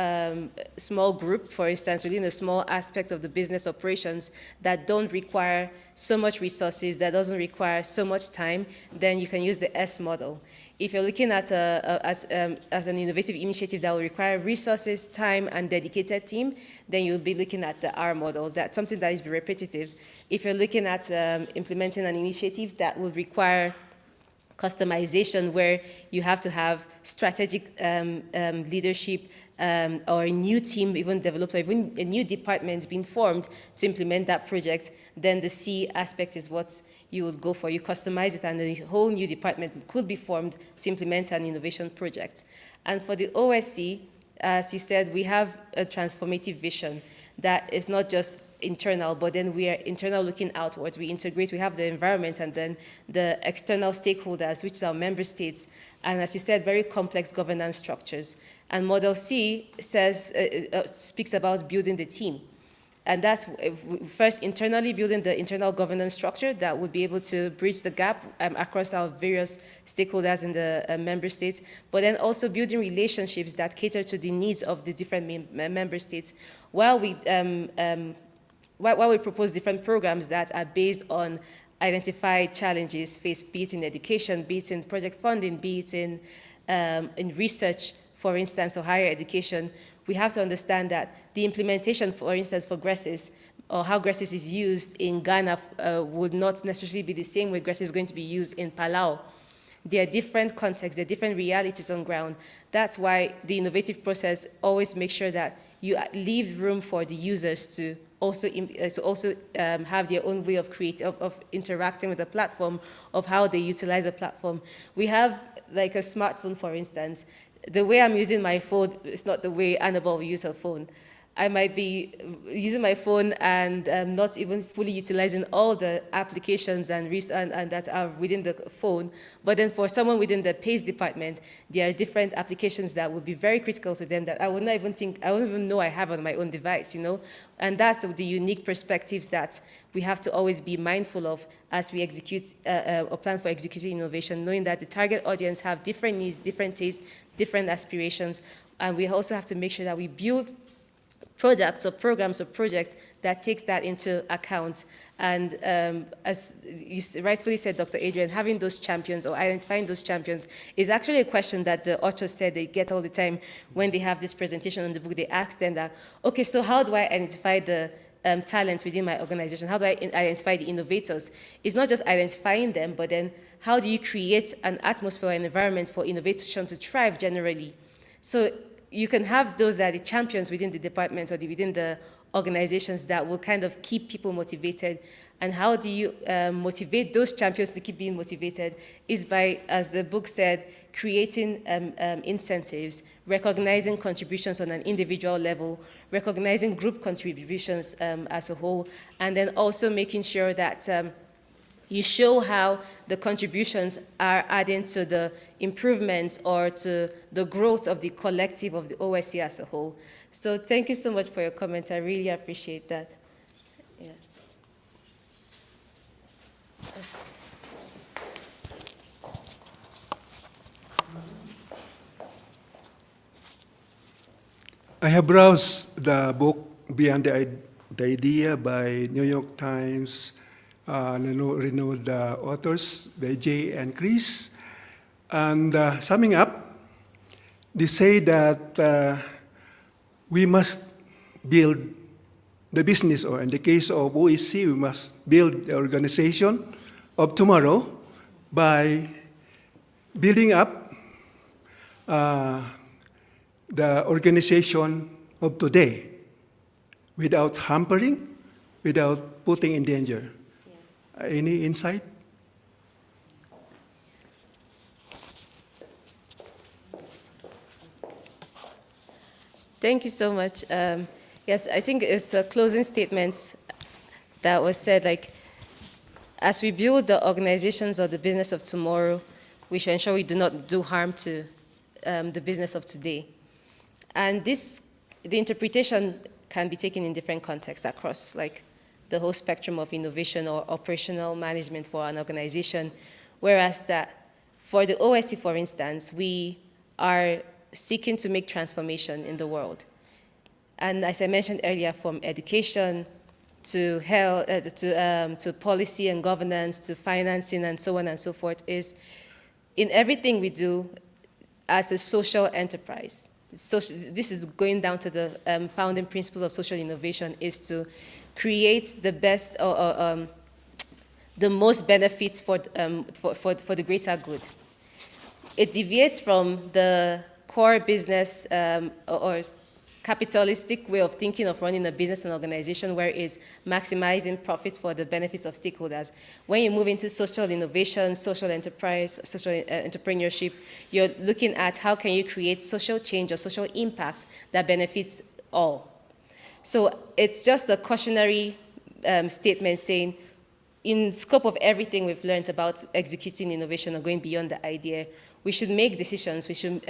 group, for instance, within a small aspect of the business operations that don't require so much resources, that doesn't require so much time, then you can use the S model. If you're looking at an innovative initiative that will require resources, time, and dedicated team, then you'll be looking at the R model. That's something that is repetitive. If you're looking at implementing an initiative that would require customization, where you have to have strategic leadership or a new team even developed, or even a new department being formed to implement that project, then the C aspect is what you would go for. You customize it, and a whole new department could be formed to implement an innovation project. And for the OSC, as you said, we have a transformative vision that is not just internal, but then we are internal looking outwards. We integrate, we have the environment and then the external stakeholders, which is our member states. And as you said, very complex governance structures. And Model C speaks about building the team. And that's first internally building the internal governance structure that would be able to bridge the gap across our various stakeholders in the member states, but then also building relationships that cater to the needs of the different member states. While we propose different programs that are based on identified challenges faced, be it in education, be it in project funding, be it in research, for instance, or higher education, we have to understand that the implementation, for instance, for GRESIS, or how GRESIS is used in Ghana would not necessarily be the same way GRESIS is going to be used in Palau. There are different contexts, there are different realities on ground. That's why the innovative process always makes sure that you leave room for the users to also have their own way of interacting with the platform, of how they utilize the platform. We have like a smartphone, for instance. The way I'm using my phone is not the way Annabelle will use her phone. I might be using my phone and not even fully utilizing all the applications and that are within the phone. But then for someone within the PACE department, there are different applications that would be very critical to them that I wouldn't even know I have on my own device, you know? And that's the unique perspectives that we have to always be mindful of as we execute or plan for executing innovation, knowing that the target audience have different needs, different tastes, different aspirations. And we also have to make sure that we build products or programs or projects that takes that into account. And as you rightfully said, Dr. Adrian, having those champions or identifying those champions is actually a question that the authors said they get all the time when they have this presentation on the book. They ask them that, okay, so how do I identify the talent within my organization? How do I identify the innovators? It's not just identifying them, but then how do you create an atmosphere and environment for innovation to thrive generally? So you can have those that are the champions within the department or within the organizations that will kind of keep people motivated. And how do you motivate those champions to keep being motivated is by, as the book said, creating incentives, recognizing contributions on an individual level, recognizing group contributions as a whole, and then also making sure that you show how the contributions are adding to the improvements or to the growth of the collective of the OSC as a whole. So thank you so much for your comments. I really appreciate that. Yeah. I have browsed the book Beyond the Idea by New York Times renowned authors, Vijay and Chris. And summing up, they say that we must build the business, or in the case of OSC, we must build the organization of tomorrow by building up the organization of today without hampering, without putting in danger. Yes. Any insight? Thank you so much. Yes, I think it's a closing statement that was said, like, as we build the organizations of the business of tomorrow, we should ensure we do not do harm to the business of today. And the interpretation can be taken in different contexts across, like, the whole spectrum of innovation or operational management for an organization, whereas that for the OSC, for instance, we are seeking to make transformation in the world. And as I mentioned earlier, from education to health, to policy and governance, to financing and so on and so forth, is in everything we do as a social enterprise. This is going down to the founding principles of social innovation, is to create the best, the most benefits for the greater good. It deviates from the core business or capitalistic way of thinking of running a business and organization, where it's maximizing profits for the benefits of stakeholders. When you move into social innovation, social enterprise, social entrepreneurship, you're looking at how can you create social change or social impact that benefits all. So it's just a cautionary statement saying, in scope of everything we've learned about executing innovation or going beyond the idea, we should make decisions, we should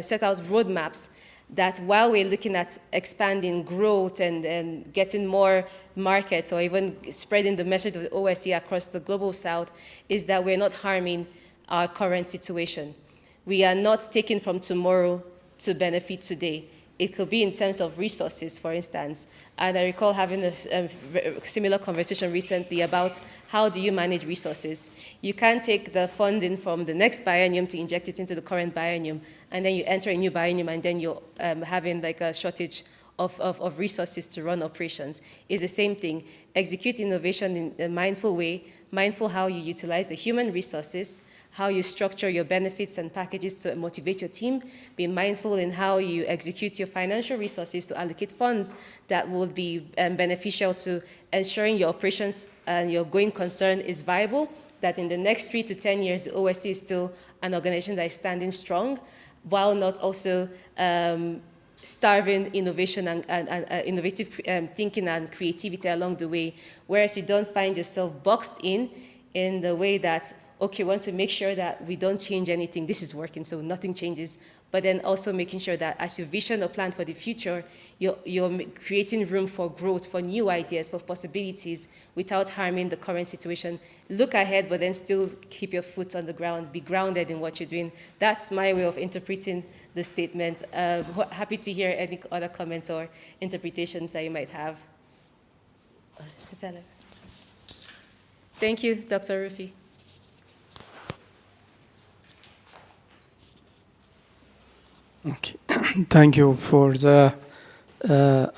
set out roadmaps that while we're looking at expanding growth and getting more markets or even spreading the message of the OSCE across the global south, is that we're not harming our current situation. We are not taking from tomorrow to benefit today. It could be in terms of resources, for instance. And I recall having a similar conversation recently about how do you manage resources. You can't take the funding from the next biennium to inject it into the current biennium, and then you enter a new biennium, and then you're having like a shortage of resources to run operations. It's the same thing. Execute innovation in a mindful way, mindful how you utilize the human resources, how you structure your benefits and packages to motivate your team. Be mindful in how you execute your financial resources to allocate funds that will be beneficial to ensuring your operations and your going concern is viable, that in the next 3 to 10 years, the OSC is still an organization that is standing strong, while not also starving innovation and innovative thinking and creativity along the way, whereas you don't find yourself boxed in the way that, okay, we want to make sure that we don't change anything. This is working, so nothing changes. But then also making sure that as you vision or plan for the future, you're creating room for growth, for new ideas, for possibilities, without harming the current situation. Look ahead, but then still keep your foot on the ground, be grounded in what you're doing. That's my way of interpreting the statement. Happy to hear any other comments or interpretations that you might have. Thank you, Dr. Rufi. Okay, thank you for the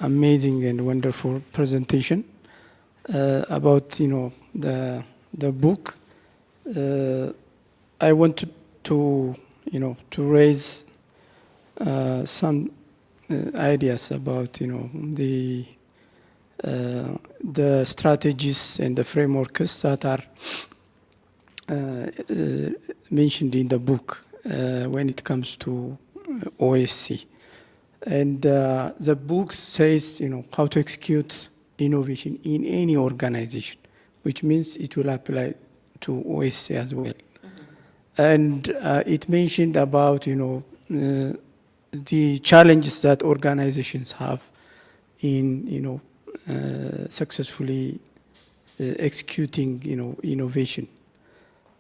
amazing and wonderful presentation about the book. I wanted to raise some ideas about the strategies and the frameworks that are mentioned in the book when it comes to OSC. And the book says, how to execute innovation in any organization, which means it will apply to OSC as well. Mm-hmm. And it mentioned about, the challenges that organizations have in, successfully executing, innovation.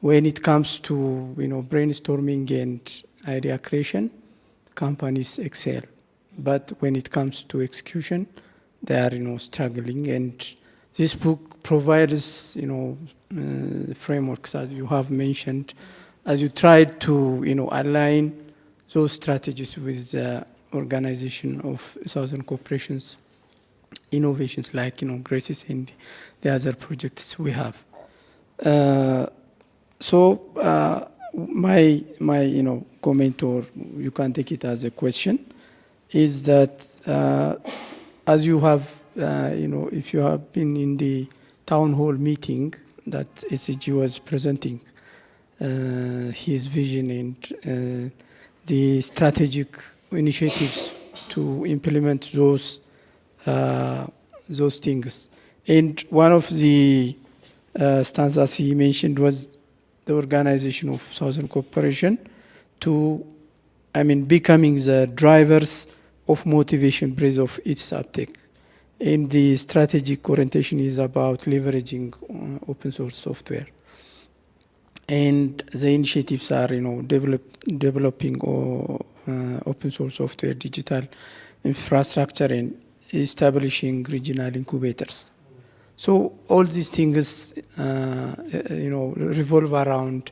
When it comes to, brainstorming and idea creation, companies excel. But when it comes to execution, they are, struggling. And this book provides, frameworks, as you have mentioned, as you try to, align those strategies with the Organization of Southern Corporations innovations like Graces and the other projects we have. My comment, or you can take it as a question, is that as you have if you have been in the town hall meeting that SCG was presenting his vision and the strategic initiatives to implement those things. And one of the stanzas he mentioned was the organization of Southern Cooperation to, becoming the drivers of motivation base of its uptake. And the strategic orientation is about leveraging open source software. And the initiatives are, developing open source software, digital infrastructure, and establishing regional incubators. So all these things, revolve around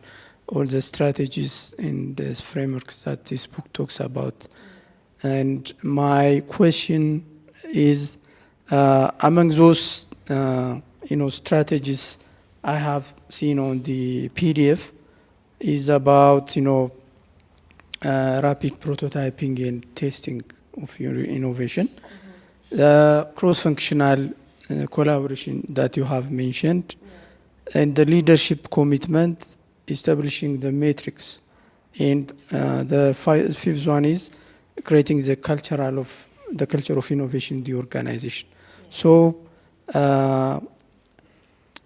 all the strategies and the frameworks that this book talks about. And my question is, among those, strategies I have seen on the PDF is about, rapid prototyping and testing of your innovation. The cross-functional collaboration that you have mentioned, and the leadership commitment, establishing the matrix. And the fifth one is creating the culture of innovation in the organization. So,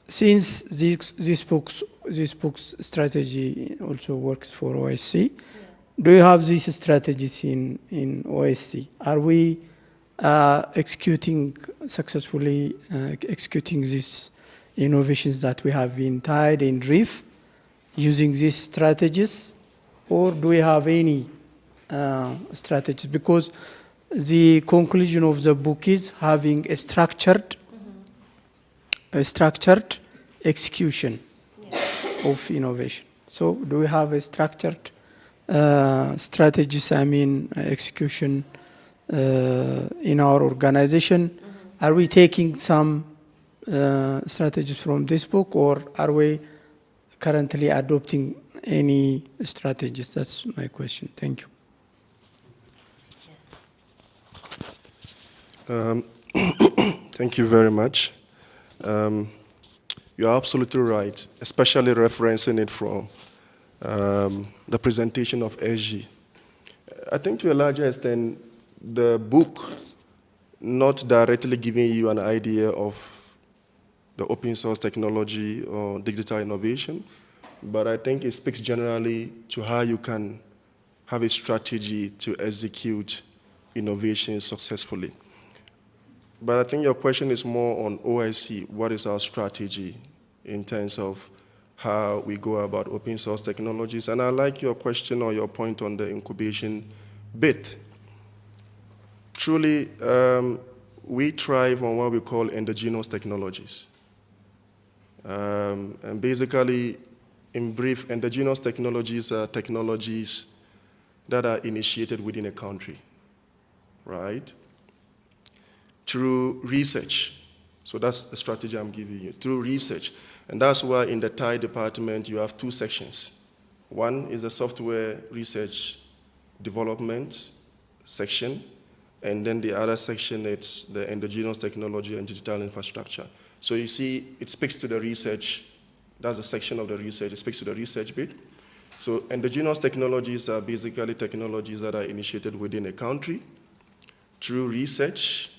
since this book's strategy also works for OSC, do you have these strategies in OSC? Are we successfully executing these innovations that we have in TIDE and REEF using these strategies, or do we have any strategies? Because the conclusion of the book is having a structured execution of innovation. So do we have a structured strategies, execution in our organization? Are we taking some strategies from this book, or are we currently adopting any strategies? That's my question. Thank you. Thank you very much. You're absolutely right, especially referencing it from the presentation of SG. I think to a larger extent, the book not directly giving you an idea of the open source technology or digital innovation, but I think it speaks generally to how you can have a strategy to execute innovation successfully. But I think your question is more on OSC. What is our strategy in terms of how we go about open source technologies? And I like your question or your point on the incubation bit. Truly, we thrive on what we call endogenous technologies. And basically, in brief, endogenous technologies are technologies that are initiated within a country, right? Through research. So that's the strategy I'm giving you, through research. And that's why in the TIDE department, you have two sections. One is the software research development section, and then the other section is the endogenous technology and digital infrastructure. So you see, it speaks to the research. That's a section of the research. It speaks to the research bit. So endogenous technologies are basically technologies that are initiated within a country through research,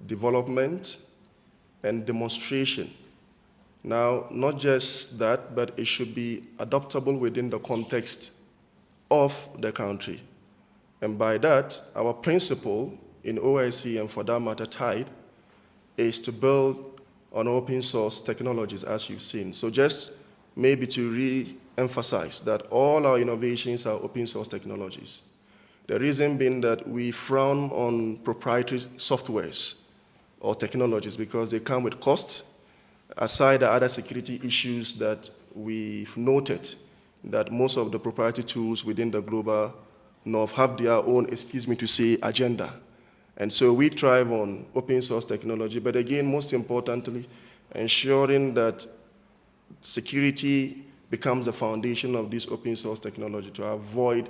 development, and demonstration. Now, not just that, but it should be adoptable within the context of the country. And by that, our principle in OSC, and for that matter, TIDE, is to build on open source technologies, as you've seen. So just maybe to re-emphasize that all our innovations are open source technologies. The reason being that we frown on proprietary softwares or technologies because they come with costs, aside the other security issues that we've noted, that most of the proprietary tools within the global north have their own, agenda. And so we thrive on open source technology, but again, most importantly, ensuring that security becomes the foundation of this open source technology to avoid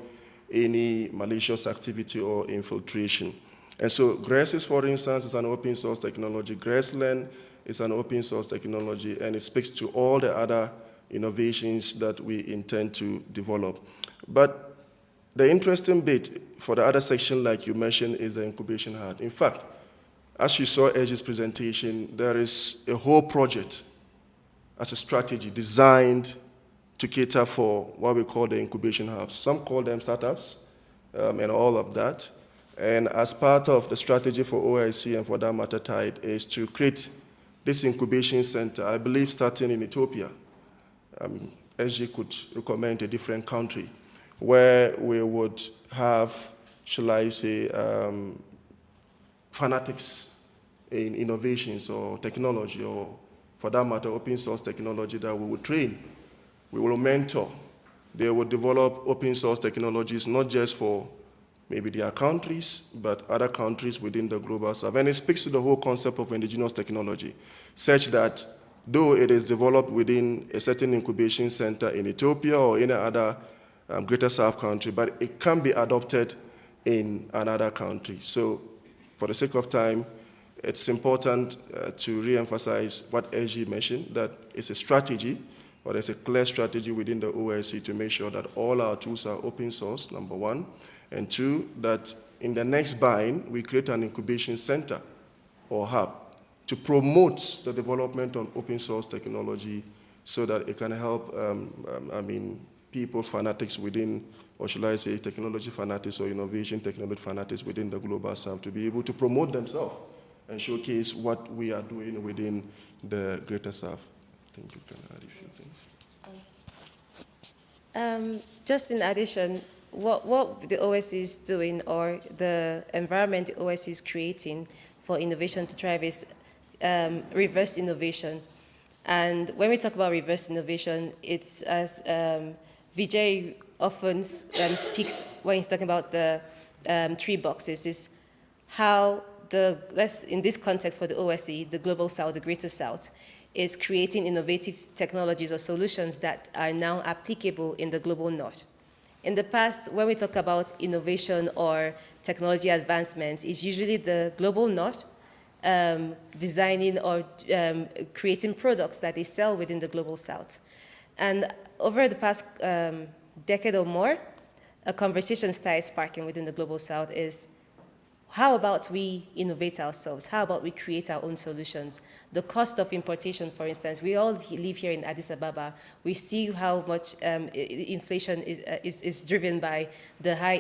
any malicious activity or infiltration. And so GRESIS, for instance, is an open source technology. GRESLEN is an open source technology, and it speaks to all the other innovations that we intend to develop. But the interesting bit for the other section, like you mentioned, is the incubation hub. In fact, as you saw Ezgi's presentation, there is a whole project as a strategy designed to cater for what we call the incubation hubs. Some call them startups and all of that. And as part of the strategy for OSC and for that matter TIDE is to create this incubation center, I believe starting in Ethiopia. SG could recommend a different country where we would have, shall I say, fanatics in innovations or technology, or for that matter, open source technology that we would train. We will mentor. They will develop open source technologies, not just for maybe their countries, but other countries within the global south. And it speaks to the whole concept of indigenous technology, such that though it is developed within a certain incubation center in Ethiopia or any other greater south country, but it can be adopted in another country. So for the sake of time, it's important to re-emphasize what SG mentioned, that it's a strategy, but there's a clear strategy within the OSC to make sure that all our tools are open source, number one, and two, that in the next bind, we create an incubation center or hub to promote the development of open source technology so that it can help, people, fanatics within, or should I say, technology fanatics or innovation technology fanatics within the global south to be able to promote themselves and showcase what we are doing within the greater south. I think you can add a few things. Just in addition, what the OSC is doing, or the environment the OSC is creating for innovation to thrive, is reverse innovation. And when we talk about reverse innovation, it's as Vijay often speaks when he's talking about the 3 boxes, is how in this context for the OSC, the Global South, the Greater South, is creating innovative technologies or solutions that are now applicable in the Global North. In the past, when we talk about innovation or technology advancements, it's usually the Global North designing or creating products that they sell within the Global South. And over the past decade or more, a conversation started sparking within the Global South is, how about we innovate ourselves? How about we create our own solutions? The cost of importation, for instance, we all live here in Addis Ababa. We see how much inflation is driven by the high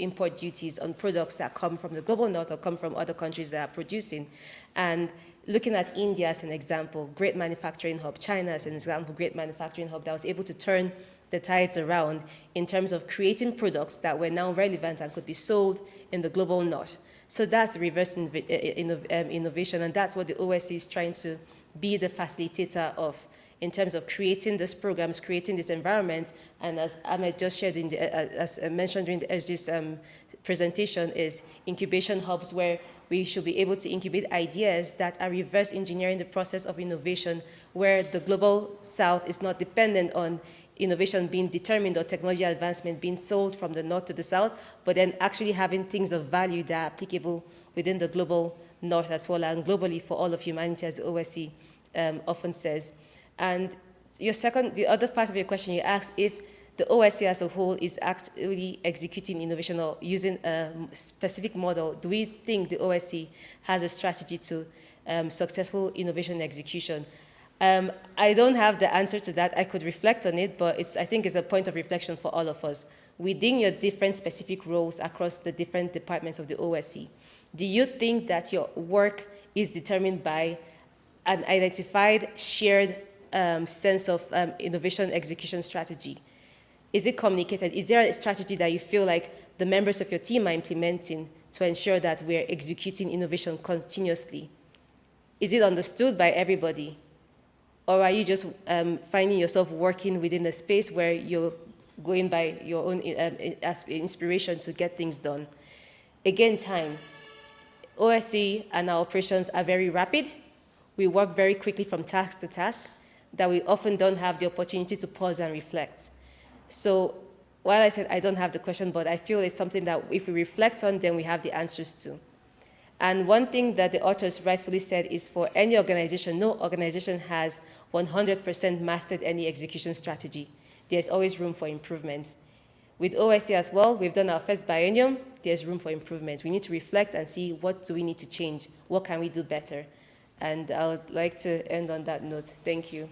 import duties on products that come from the Global North or come from other countries that are producing. And looking at India as an example, great manufacturing hub, China as an example, great manufacturing hub that was able to turn the tides around in terms of creating products that were now relevant and could be sold in the Global North. So that's reverse innovation, and that's what the OSC is trying to be the facilitator of in terms of creating these programs, creating this environment. And as Ahmed just shared, as mentioned during the SG's presentation, is incubation hubs where we should be able to incubate ideas that are reverse engineering the process of innovation, where the Global South is not dependent on innovation being determined or technology advancement being sold from the north to the south, but then actually having things of value that are applicable within the Global North as well, and globally for all of humanity, as the OSC often says. And the other part of your question, you asked if the OSC as a whole is actually executing innovation or using a specific model. Do we think the OSC has a strategy to successful innovation execution? I don't have the answer to that. I could reflect on it, but I think it's a point of reflection for all of us. Within your different specific roles across the different departments of the OSC, do you think that your work is determined by an identified, shared sense of innovation execution strategy? Is it communicated? Is there a strategy that you feel like the members of your team are implementing to ensure that we're executing innovation continuously? Is it understood by everybody? Or are you just finding yourself working within a space where you're going by your own inspiration to get things done? Again, time. OSC and our operations are very rapid. We work very quickly from task to task, that we often don't have the opportunity to pause and reflect. So while I said I don't have the question, but I feel it's something that if we reflect on, then we have the answers to. And one thing that the authors rightfully said is for any organization, no organization has 100% mastered any execution strategy. There's always room for improvement. With OSC as well, we've done our first biennium, there's room for improvement. We need to reflect and see what do we need to change, what can we do better. And I would like to end on that note. Thank you.